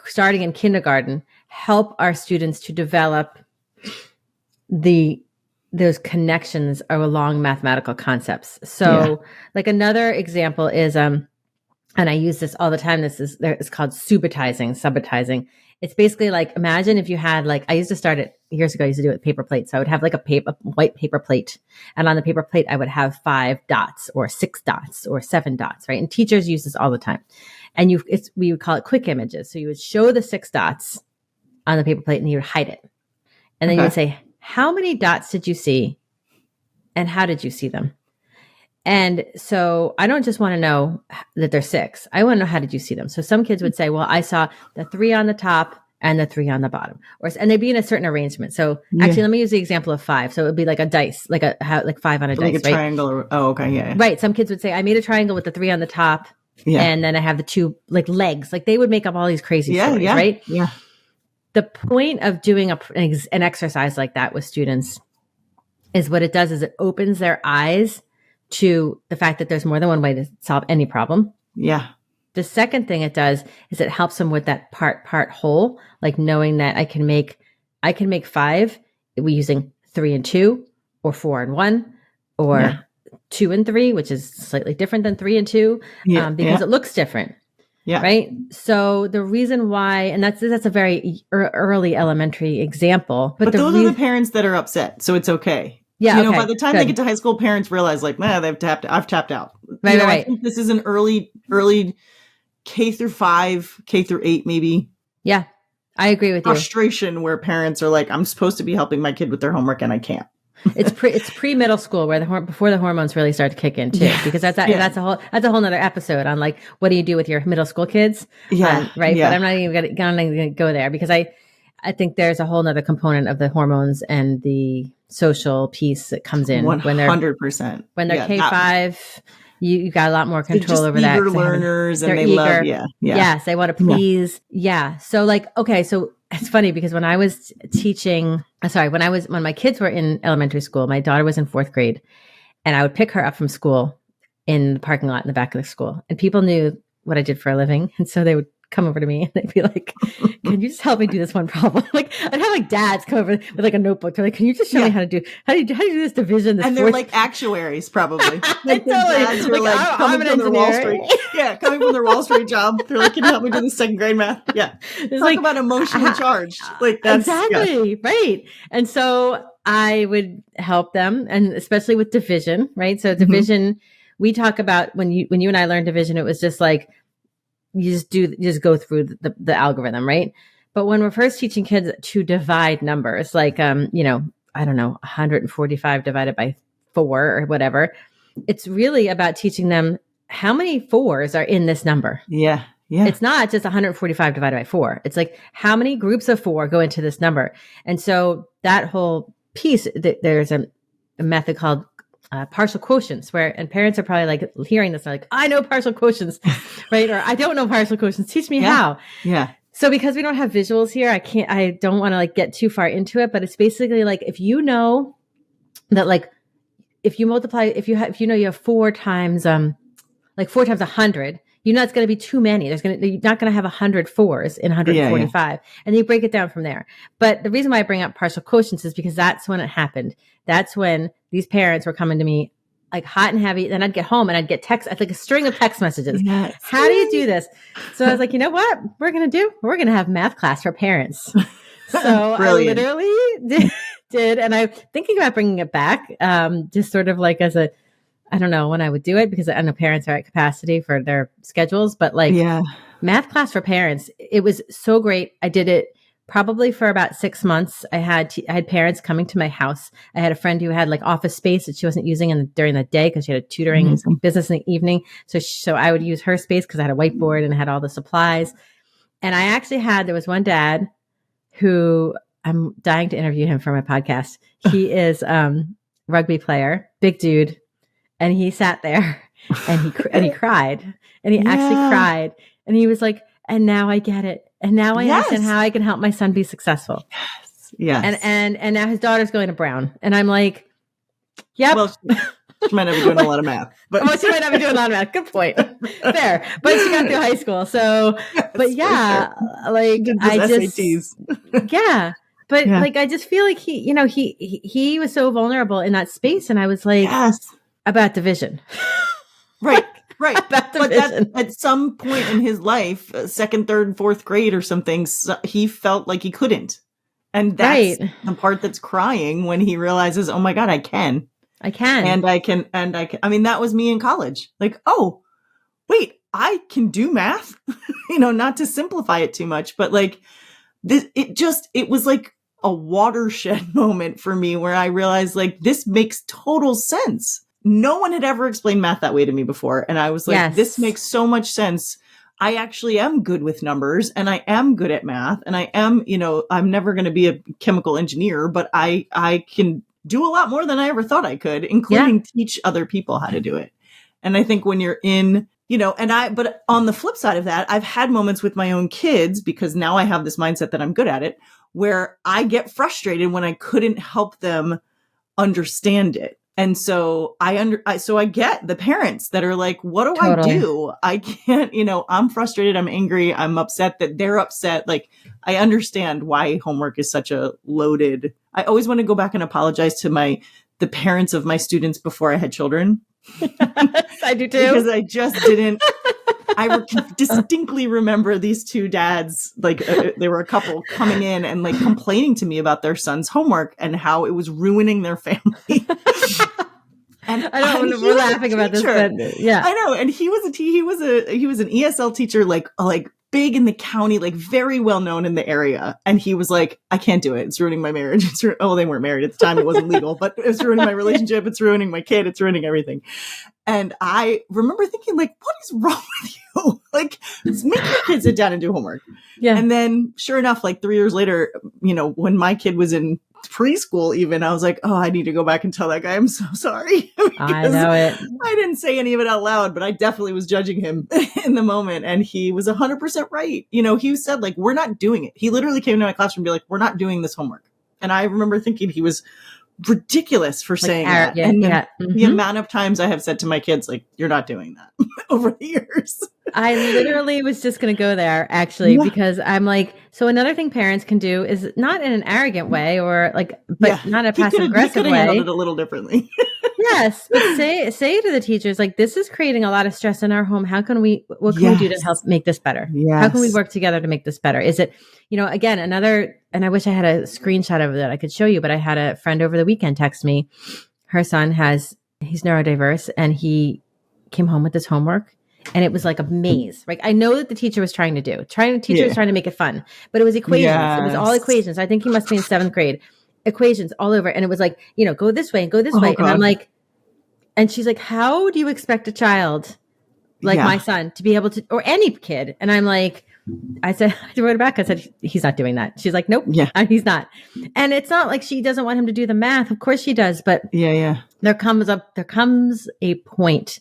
starting in kindergarten help our students to develop those connections along mathematical concepts. So like another example is, and I use this all the time. It's called subitizing. It's basically like, imagine if you had I used to start it years ago. I used to do it with paper plates. So I would have like a white paper plate. And on the paper plate, I would have 5 dots or 6 dots or 7 dots, right? And teachers use this all the time. And we would call it quick images. So you would show the 6 dots on the paper plate and you would hide it. And then you would say, how many dots did you see? And how did you see them? And so I don't just want to know that there's 6. I want to know, how did you see them? So some kids would say, well, I saw the 3 on the top and the 3 on the bottom, and they'd be in a certain arrangement. So actually, let me use the example of 5. So it would be like a dice, like 5 on a dice, like a right? triangle. Okay. Yeah. Right. Some kids would say, I made a triangle with the 3 on the top. Yeah. And then I have the 2 legs. Like they would make up all these crazy stories, right? Yeah. The point of doing an exercise like that with students is what it does is it opens their eyes to the fact that there's more than one way to solve any problem. Yeah. The second thing it does is it helps them with that part whole, like knowing that I can make 5 using 3 and 2 or 4 and 1 or 2 and 3, which is slightly different than 3 and 2 because it looks different. Yeah. Right. So the reason why, and that's a very early elementary example, but those are the parents that are upset. So it's okay. Yeah. By the time they get to high school, parents realize I've tapped out. Right. I think this is an early K through 5, K through 8, maybe. Yeah. I agree with you. Frustration where parents are like, I'm supposed to be helping my kid with their homework and I can't. It's pre middle school where before the hormones really start to kick in too, because that's a whole nother episode on what do you do with your middle school kids? Right. Yeah. But I'm not even going to go there, because I think there's a whole nother component of the hormones and the social piece that comes in 100%. When they're K5. You got a lot more control over that. They're eager learners and they eager. love, Yes, they want to please. Yeah. So so it's funny because when I was teaching, when my kids were in elementary school, my daughter was in 4th grade, and I would pick her up from school in the parking lot in the back of the school, and people knew what I did for a living. And so they would come over to me and they'd be like, can you just help me do this one problem? I'd have dads come over with a notebook. They're like, can you just show me how do you do this division? And they're like actuaries, probably. Like dads are coming from their Wall Street. Yeah, coming from their Wall Street job. They're like, can you help me do this 2nd grade math? Yeah. Talk about emotionally charged. That's exactly right. And so I would help them, and especially with division, right? So division, we talk about when you and I learned division, it was just like, you just go through the algorithm, right? But when we're first teaching kids to divide numbers, I don't know, 145 divided by 4 or whatever, it's really about teaching them how many 4s are in this number. Yeah. Yeah. It's not just 145 divided by 4. It's like, how many groups of 4 go into this number? And so that whole piece, there's a method called partial quotients and parents are probably like hearing this, like, I know partial quotients, right? Or I don't know partial quotients. Teach me how. Yeah. So because we don't have visuals here, I don't want to like get too far into it, but it's basically like, if you know that, like, if you multiply, if you know you have 4 times, like 4 times 100, you know, it's going to be too many. You're not going to have 100 fours in 145. Yeah. And you break it down from there. But the reason why I bring up partial quotients is because that's when it happened. That's when these parents were coming to me like hot and heavy. Then I'd get home and I'd get like a string of text messages. Yes. How do you do this? So I was like, you know what we're going to do? We're going to have math class for parents. So I literally did. And I'm thinking about bringing it back, just sort of like as I don't know when I would do it, because I know parents are at capacity for their schedules, but like math class for parents, it was so great. I did it probably for about 6 months. I had parents coming to my house. I had a friend who had like office space that she wasn't using during the day because she had a tutoring business in the evening. So I would use her space because I had a whiteboard and I had all the supplies. And I actually there was one dad who I'm dying to interview him for my podcast. He is rugby player, big dude. And he sat there and he cried, and he actually cried, and he was like, and now I get it. And now I understand how I can help my son be successful. Yes. And now his daughter's going to Brown. And I'm like, yep. Well, she might not be doing a lot of math, but she might not be doing a lot of math. Good point. Fair. But she got through high school. So, but yeah, like SATs. Yeah. But like, I just feel like he was so vulnerable in that space. And I was like, about division. Right. But at some point in his life, second, third, fourth grade or something, he felt like he couldn't. And that's the part that's crying when he realizes, oh my God, I can. And I can. I mean, that was me in college. Like, oh, wait, I can do math, not to simplify it too much, but like it was like a watershed moment for me where I realized like, this makes total sense. No one had ever explained math that way to me before. And I was like, this makes so much sense. I actually am good with numbers, and I am good at math, and I am, I'm never going to be a chemical engineer, but I can do a lot more than I ever thought I could, including teach other people how to do it. And I think when you're in, but on the flip side of that, I've had moments with my own kids, because now I have this mindset that I'm good at it, where I get frustrated when I couldn't help them understand it. And so I get the parents that are like, what do I do? I can't, I'm frustrated. I'm angry. I'm upset that they're upset. Like, I understand why homework is such a loaded. I always want to go back and apologize to the parents of my students before I had children. I do too. Because I just didn't. I distinctly remember these two dads, like they were a couple, coming in and like complaining to me about their son's homework and how it was ruining their family. And I don't know, we're laughing about this, but yeah, I know. And he was an ESL teacher, like big in the county, like very well known in the area. And he was like, I can't do it. It's ruining my marriage. They weren't married at the time. It wasn't legal, but it's ruining my relationship. It's ruining my kid. It's ruining everything. And I remember thinking, like, what is wrong with you? Like, make your kids sit down and do homework. Yeah. And then sure enough, like 3 years later, when my kid was in preschool even, I was like, oh, I need to go back and tell that guy I'm so sorry. I know it. I didn't say any of it out loud, but I definitely was judging him in the moment. And he was 100% right. He said, like, we're not doing it. He literally came to my classroom and be like, we're not doing this homework. And I remember thinking he was ridiculous for saying that. And the amount of times I have said to my kids, like, you're not doing that over the years. I literally was just going to go there, actually, because I'm like, so another thing parents can do is not in an arrogant way or like, but not a passive aggressive way. Handled it a little differently. Yes, but say to the teachers, like, this is creating a lot of stress in our home. What can we do to help make this better? Yes. How can we work together to make this better? Is it, again, and I wish I had a screenshot of it that I could show you, but I had a friend over the weekend text me. Her son he's neurodiverse, and he came home with his homework. And it was like a maze. Like, I know that the teacher was trying to was trying to make it fun, but it was equations. Yes. It was all equations. I think he must be in 7th grade. Equations all over. And it was like, go this way and go this way. God. And I'm like, and she's like, how do you expect a child like my son to be able to, or any kid? And I'm like, I wrote it back. I said, he's not doing that. She's like, nope, he's not. And it's not like she doesn't want him to do the math. Of course she does. But there comes a point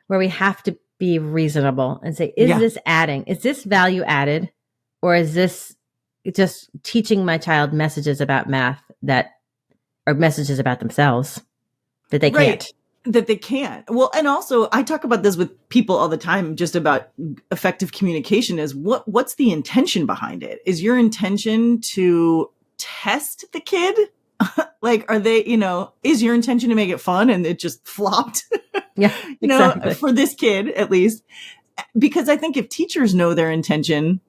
where we have to be reasonable and say, is this adding? Is this value added? Or is this just teaching my child messages about math that are messages about themselves that they can't? That they can't. Well, and also I talk about this with people all the time, just about effective communication is what's the intention behind it? Is your intention to test the kid? Like, are they, is your intention to make it fun and it just flopped? Yeah, exactly. For this kid, at least. Because I think if teachers know their intention,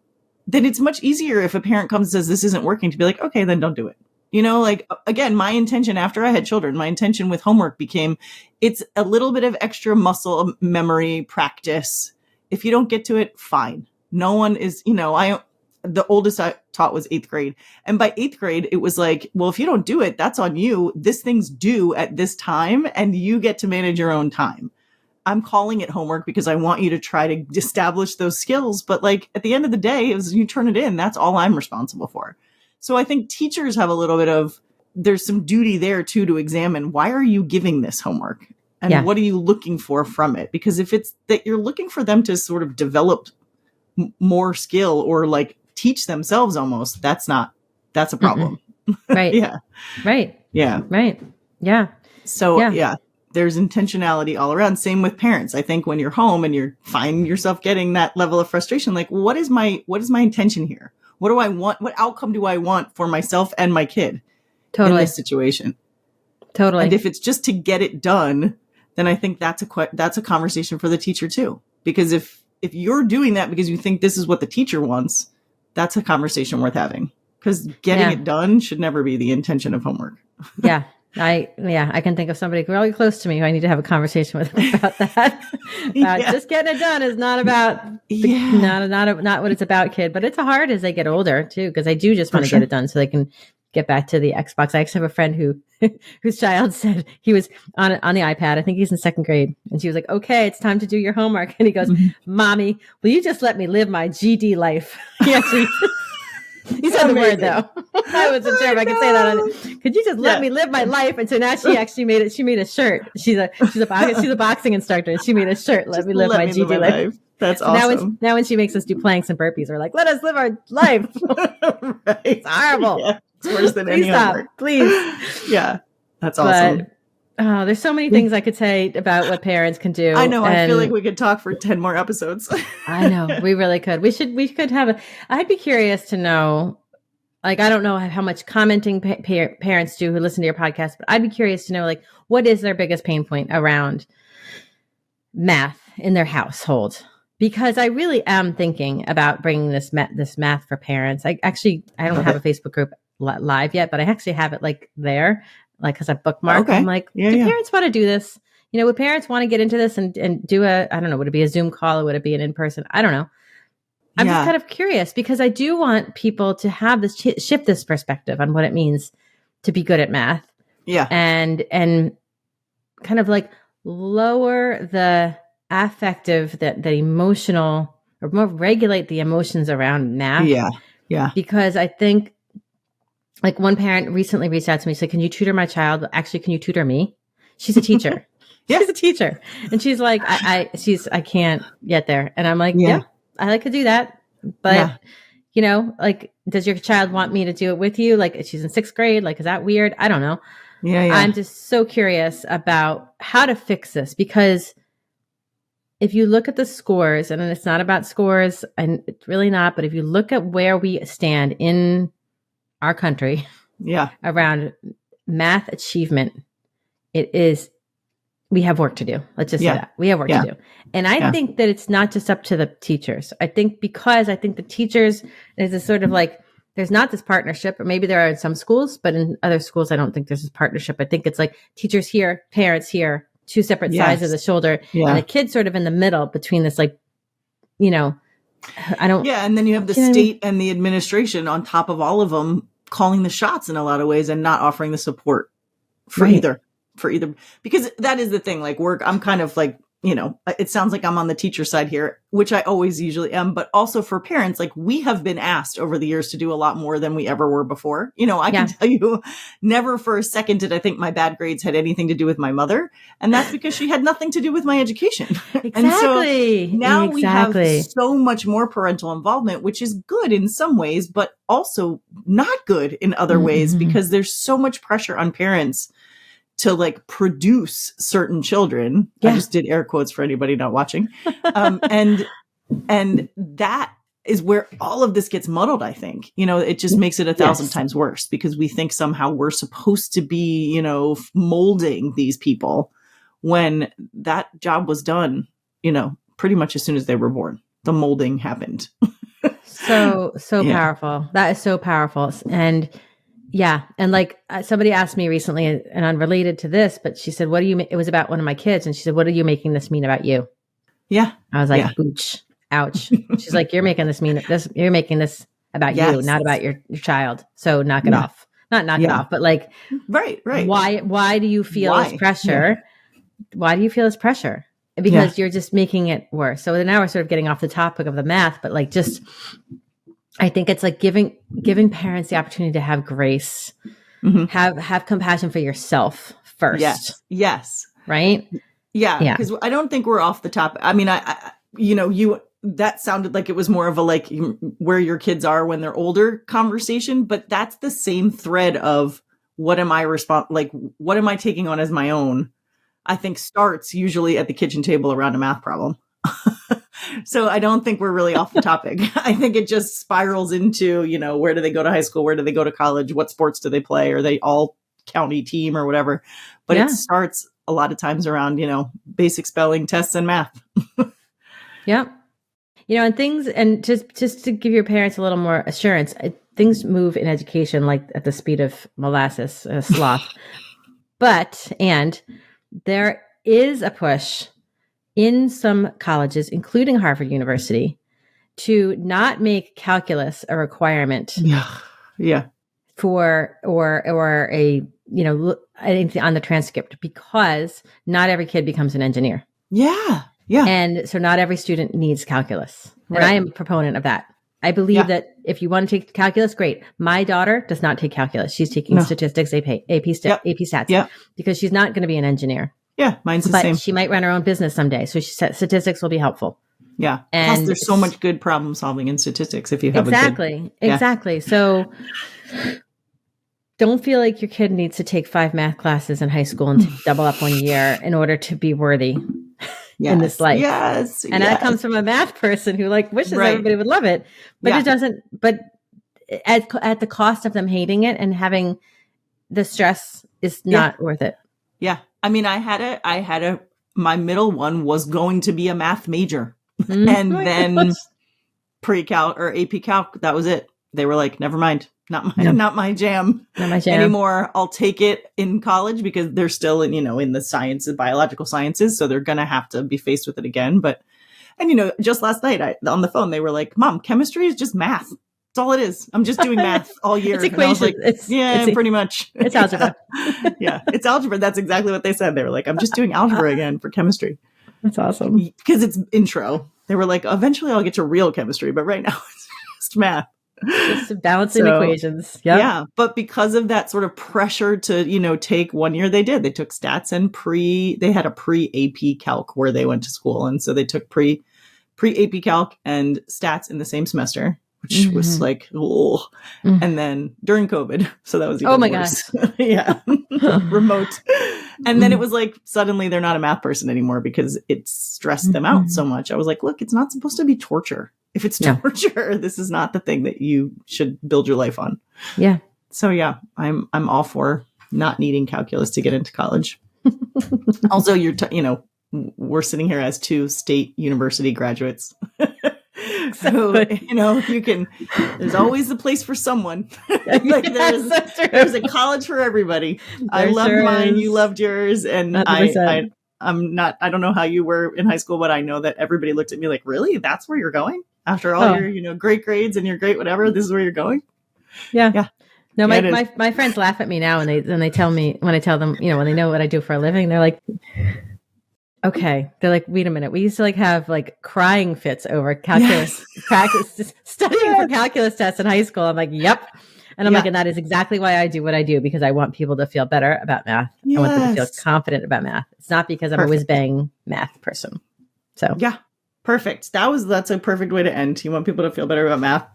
then it's much easier if a parent comes and says, this isn't working, to be like, okay, then don't do it. Like, again, my intention after I had children, my intention with homework became, it's a little bit of extra muscle memory practice. If you don't get to it, fine. No one is, the oldest I taught was 8th grade. And by 8th grade, it was like, well, if you don't do it, that's on you. This thing's due at this time and you get to manage your own time. I'm calling it homework because I want you to try to establish those skills. But like at the end of the day, as you turn it in, that's all I'm responsible for. So I think teachers have a little bit of, there's some duty there too, to examine, why are you giving this homework? And what are you looking for from it? Because if it's that you're looking for them to sort of develop more skill or like teach themselves almost, that's a problem. Right. Yeah. Right. Yeah. Right. Yeah. So there's intentionality all around. Same with parents. I think when you're home and you're finding yourself getting that level of frustration, like what is my intention here? What do I want? What outcome do I want for myself and my kid in this situation? Totally. And if it's just to get it done, then I think that's a conversation for the teacher too. Because if you're doing that because you think this is what the teacher wants, that's a conversation worth having. Because getting it done should never be the intention of homework. Yeah. I can think of somebody really close to me who I need to have a conversation with about that. Just getting it done is not about not what it's about, kid. But it's hard as they get older too, because I do just want to get it done so they can get back to the Xbox. I actually have a friend whose child said he was on the iPad. I think he's in 2nd grade, and she was like, "Okay, it's time to do your homework." And he goes, "Mommy, will you just let me live my GD life?" He said the word though. I wasn't sure if I could say that on it. Could you just let me live my life? And so now she actually made it. She made a shirt. She's a boxing instructor, and she made a shirt. Let me live my GD life. That's awesome. Now when she makes us do planks and burpees, we're like, let us live our life. Right. It's horrible. Yeah. It's worse than Please any stop, homework. please. Yeah, that's awesome. But, there's so many things I could say about what parents can do. I know. I feel like we could talk for 10 more episodes. I know. We really could. We could have I'd be curious to know, like, I don't know how much commenting parents do who listen to your podcast, but I'd be curious to know, like, what is their biggest pain point around math in their household? Because I really am thinking about bringing this math for parents. I don't have a Facebook group live yet, but I actually have it like there, like, because I bookmarked. Okay. I'm like, do parents want to do this? Would parents want to get into this and do I don't know, would it be a Zoom call or would it be an in-person? I don't know. I'm just kind of curious because I do want people to have this shift this perspective on what it means to be good at math. Yeah. And kind of like lower the affective, the emotional, or more regulate the emotions around math. Yeah. Yeah. Because I think, like, one parent recently reached out to me, said, "Can you tutor my child? Actually, can you tutor me?" She's a teacher. She's a teacher. And she's like, I can't get there. And I'm like, yeah, I like to do that. But, like, does your child want me to do it with you? Like, she's in 6th grade. Like, is that weird? I don't know. Yeah. I'm just so curious about how to fix this, because if you look at the scores, and it's not about scores, and it's really not, but if you look at where we stand in our country around math achievement, we have work to do. Let's just say that. We have work to do. And I think that it's not just up to the teachers. I think the teachers, there's a sort of like, there's not this partnership, or maybe there are in some schools, but in other schools, I don't think there's this partnership. I think it's like teachers here, parents here, two separate sides of the shoulder, and the kid sort of in the middle between this, like, I don't. Yeah. And then you have the state and the administration on top of all of them calling the shots in a lot of ways and not offering the support for either, because that is the thing, like, work. I'm kind of like it sounds like I'm on the teacher side here, which I always usually am, but also for parents, like we have been asked over the years to do a lot more than we ever were before. I can tell you never for a second did I think my bad grades had anything to do with my mother. And that's because she had nothing to do with my education. Exactly. And so now we have so much more parental involvement, which is good in some ways, but also not good in other ways, because there's so much pressure on parents to like produce certain children. I just did air quotes for anybody not watching. And that is where all of this gets muddled, I think. It just makes it 1,000 times worse, because we think somehow we're supposed to be, molding these people when that job was done, pretty much as soon as they were born. The molding happened. So powerful. That is so powerful. And yeah. And like somebody asked me recently, and unrelated to this, but she said, it was about one of my kids. And she said, what are you making this mean about you? Yeah. I was like, Booch, ouch. She's like, you're making this about you, not about your child. So knock it off. Not knock it off, but like, right. Why do you feel this pressure? Why do you feel this pressure? Because you're just making it worse. So now we're sort of getting off the topic of the math, but like I think it's like giving parents the opportunity to have grace, have compassion for yourself first. Yes. Right. Yeah. Because I don't think we're off the topic. I mean, that sounded like it was more of a like where your kids are when they're older conversation, but that's the same thread of what am I what am I taking on as my own? I think starts usually at the kitchen table around a math problem. So I don't think we're really off the topic. I think it just spirals into, where do they go to high school? Where do they go to college? What sports do they play? Are they all county team or whatever? But it starts a lot of times around, basic spelling, tests, and math. Yeah. And things, and just to give your parents a little more assurance, things move in education like at the speed of molasses, sloth. And there is a push in some colleges, including Harvard University, to not make calculus a requirement. Yeah. For or a anything on the transcript, because not every kid becomes an engineer. Yeah. And so not every student needs calculus. Right. And I am a proponent of that. I believe that if you want to take calculus, great. My daughter does not take calculus. She's taking statistics, AP stats, because she's not going to be an engineer. Yeah, mine's the same. She might run her own business someday. So statistics will be helpful. Yeah. And plus, there's so much good problem solving in statistics if you have Exactly. So don't feel like your kid needs to take 5 math classes in high school and double up 1 year in order to be worthy in this life. Yes. And that comes from a math person who wishes everybody would love it, but it doesn't. But at the cost of them hating it and having the stress is not worth it. Yeah. I mean, my middle one was going to be a math major. And then pre-calc or AP calc, that was it. They were like, never mind, not my jam anymore. I'll take it in college because they're still in the sciences, biological sciences. So they're going to have to be faced with it again. And just last night on the phone, they were like, Mom, chemistry is just math. That's all it is. I'm just doing math all year. It's equations. Like, pretty much. It's algebra. It's algebra. That's exactly what they said. They were like, I'm just doing algebra again for chemistry. That's awesome. Because it's intro. They were like, eventually I'll get to real chemistry, but right now it's just math. Just balancing equations. Yep. Yeah. But because of that sort of pressure to, take 1 year, they did. They took stats and they had a pre-AP calc where they went to school. And so they took pre-AP calc and stats in the same semester, which was like, oh. And then during COVID. So that was even worse. Yeah. Remote. And then it was like, suddenly they're not a math person anymore because it stressed them out so much. I was like, look, it's not supposed to be torture. If it's torture, this is not the thing that you should build your life on. Yeah. So yeah, I'm all for not needing calculus to get into college. Also, we're sitting here as 2 state university graduates. So, there's always a place for someone. There's a college for everybody. I loved mine. You loved yours. And I don't know how you were in high school, but I know that everybody looked at me like, really? That's where you're going? After all your, great grades and your great whatever, this is where you're going? Yeah. Yeah. No, my friends laugh at me now and they tell me, when I tell them, when they know what I do for a living, they're like, Okay. They're like, wait a minute. We used to like have like crying fits over calculus practice, studying for Yes. calculus tests in high school. I'm like, yep. And I'm like, and that is exactly why I do what I do, because I want people to feel better about math. I want them to feel Yes. confident about math. It's not because I'm a whiz bang math person. So yeah, perfect. That's a perfect way to end. You want people to feel better about math,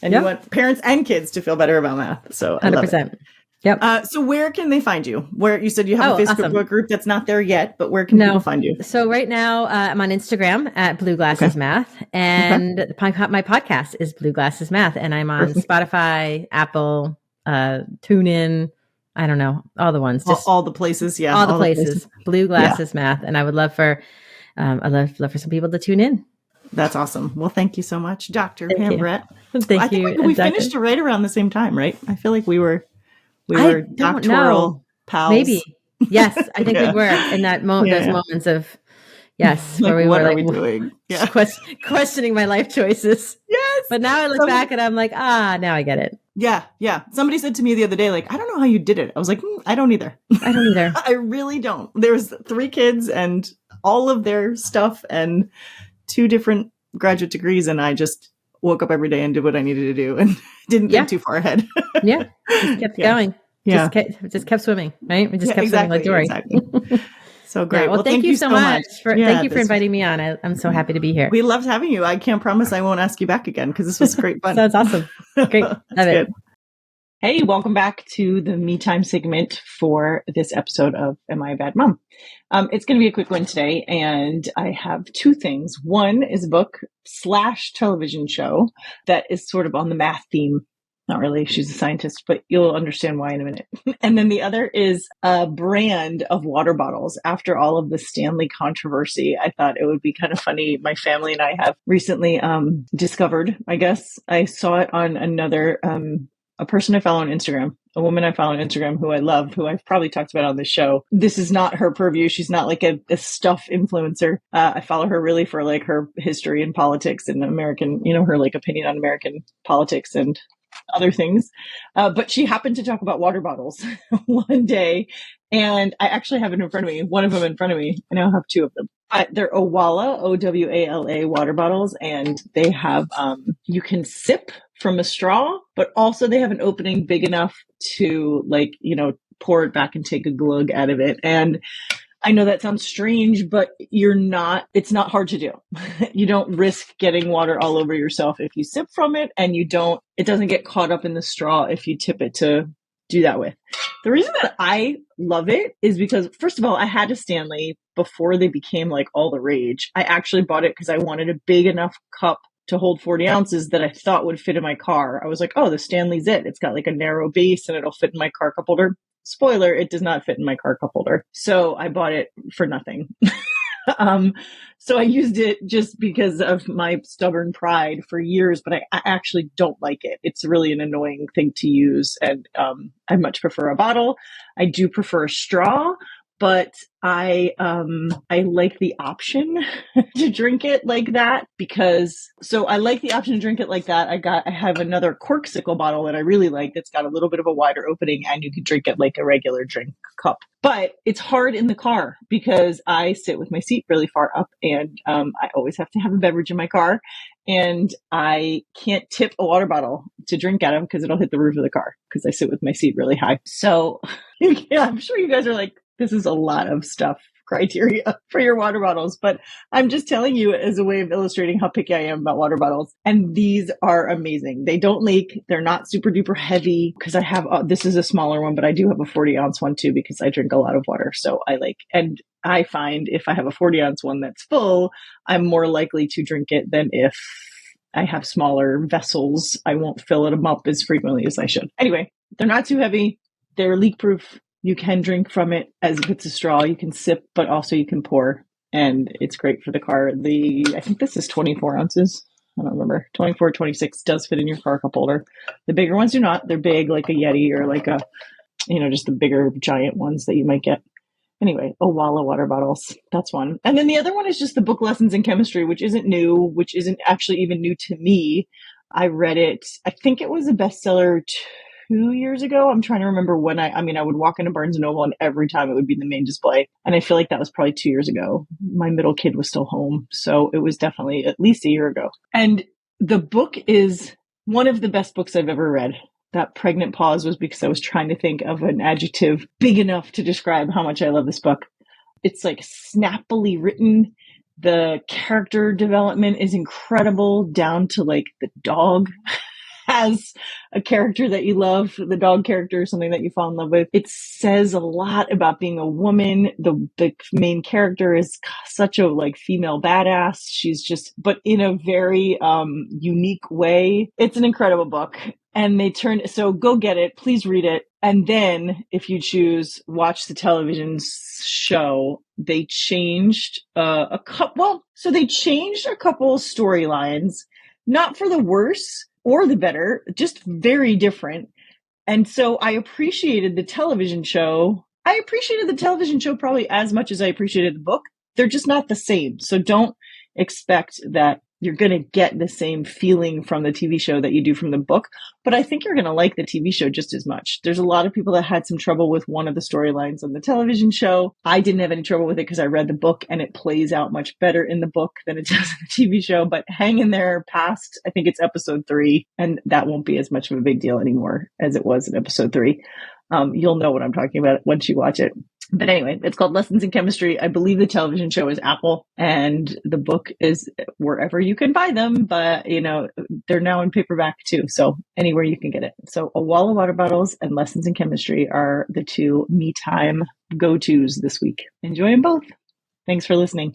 and you want parents and kids to feel better about math. So I love 100%. it. Yep. So where can they find you? Where you said you have a Facebook group that's not there yet, but where can people find you? So right now I'm on Instagram at Blue Glasses Math, and my podcast is Blue Glasses Math, and I'm on Spotify, Apple, TuneIn. I don't know, all the ones, just all the places. Yeah, all the places. Blue Glasses Math, and I would love for some people to tune in. That's awesome. Well, thank you so much, Dr. Pam Brett. Thank you. I think we finished right around the same time, right? I feel like we were doctoral pals. Maybe. Yes, I think we were in that moment. Those moments of where we what were are we doing? Yeah, questioning my life choices. Yes, but now I look back and I'm like, now I get it. Yeah. Somebody said to me the other day, like, I don't know how you did it. I was like, I don't either. I really don't. There's 3 kids and all of their stuff and 2 different graduate degrees, and I just woke up every day and did what I needed to do and didn't think too far ahead. Just kept going. Just kept swimming, right? We just kept swimming like Dory. Exactly. So great. Well, thank you so much. Thank you for inviting me on. I'm so happy to be here. We loved having you. I can't promise I won't ask you back again because this was great fun. Sounds awesome. Great. Love it. Hey, welcome back to the Me Time segment for this episode of Am I a Bad Mom? It's going to be a quick one today, and I have 2 things. One is a book / television show that is sort of on the math theme. Not really, she's a scientist, but you'll understand why in a minute. And then the other is a brand of water bottles. After all of the Stanley controversy, I thought it would be kind of funny. My family and I have recently discovered, I guess, I saw it on another a person I follow on Instagram, a woman I follow on Instagram who I love, who I've probably talked about on this show. This is not her purview. She's not like a stuff influencer. I follow her really for like her history and politics and American, her like opinion on American politics and other things. But she happened to talk about water bottles one day. And I actually have it in front of me, one of them in front of me. I now have 2 of them. They're Owala, Owala water bottles. And they have, you can sip from a straw, but also they have an opening big enough to pour it back and take a glug out of it. And I know that sounds strange, but it's not hard to do. You don't risk getting water all over yourself if you sip from it, and it doesn't get caught up in the straw if you tip it to do that with. The reason that I love it is because, first of all, I had a Stanley before they became like all the rage. I actually bought it because I wanted a big enough cup to hold 40 ounces that I thought would fit in my car. I was like, oh, the Stanley's it. It's got like a narrow base and it'll fit in my car cup holder. Spoiler, it does not fit in my car cup holder. So I bought it for nothing. So I used it just because of my stubborn pride for years, but I actually don't like it. It's really an annoying thing to use. And I much prefer a bottle. I do prefer a straw, but I like the option to drink it like that I like the option to drink it like that. I have another Corksicle bottle that I really like that's got a little bit of a wider opening and you can drink it like a regular drink cup. But it's hard in the car because I sit with my seat really far up and I always have to have a beverage in my car and I can't tip a water bottle to drink out of because it'll hit the roof of the car because I sit with my seat really high. So yeah, I'm sure you guys are like, this is a lot of stuff criteria for your water bottles, but I'm just telling you as a way of illustrating how picky I am about water bottles. And these are amazing. They don't leak. They're not super duper heavy because I have, this is a smaller one, but I do have a 40 ounce one too, because I drink a lot of water. So and I find if I have a 40 ounce one that's full, I'm more likely to drink it than if I have smaller vessels. I won't fill them up as frequently as I should. Anyway, they're not too heavy. They're leak proof. You can drink from it as if it's a straw. You can sip, but also you can pour. And it's great for the car. I think this is 24 ounces. I don't remember. 24, 26 does fit in your car cup holder. The bigger ones do not. They're big, like a Yeti or like a, just the bigger giant ones that you might get. Anyway, Owala water bottles. That's one. And then the other one is just the book Lessons in Chemistry, which isn't new, which isn't actually even new to me. I read it. I think it was a bestseller 2 years ago. I'm trying to remember when I would walk into Barnes and Noble and every time it would be the main display. And I feel like that was probably 2 years ago. My middle kid was still home. So it was definitely at least a year ago. And the book is one of the best books I've ever read. That pregnant pause was because I was trying to think of an adjective big enough to describe how much I love this book. It's like snappily written. The character development is incredible, down to like the dog has a character that you love. The dog character is something that you fall in love with. It says a lot about being a woman. The main character is such a like female badass. She's just, but in a very unique way. It's an incredible book. And so go get it. Please read it. And then if you choose, watch the television show. They changed a couple storylines, not for the worse or the better, just very different. And so I appreciated the television show. I appreciated the television show probably as much as I appreciated the book. They're just not the same. So don't expect that you're going to get the same feeling from the TV show that you do from the book. But I think you're going to like the TV show just as much. There's a lot of people that had some trouble with one of the storylines on the television show. I didn't have any trouble with it because I read the book and it plays out much better in the book than it does in the TV show. But hang in there past, I think it's episode 3, and that won't be as much of a big deal anymore as it was in episode 3. You'll know what I'm talking about once you watch it. But anyway, it's called Lessons in Chemistry. I believe the television show is Apple and the book is wherever you can buy them, but they're now in paperback too. So anywhere you can get it. So A Wall of Water Bottles and Lessons in Chemistry are the 2 me time go-tos this week. Enjoy them both. Thanks for listening.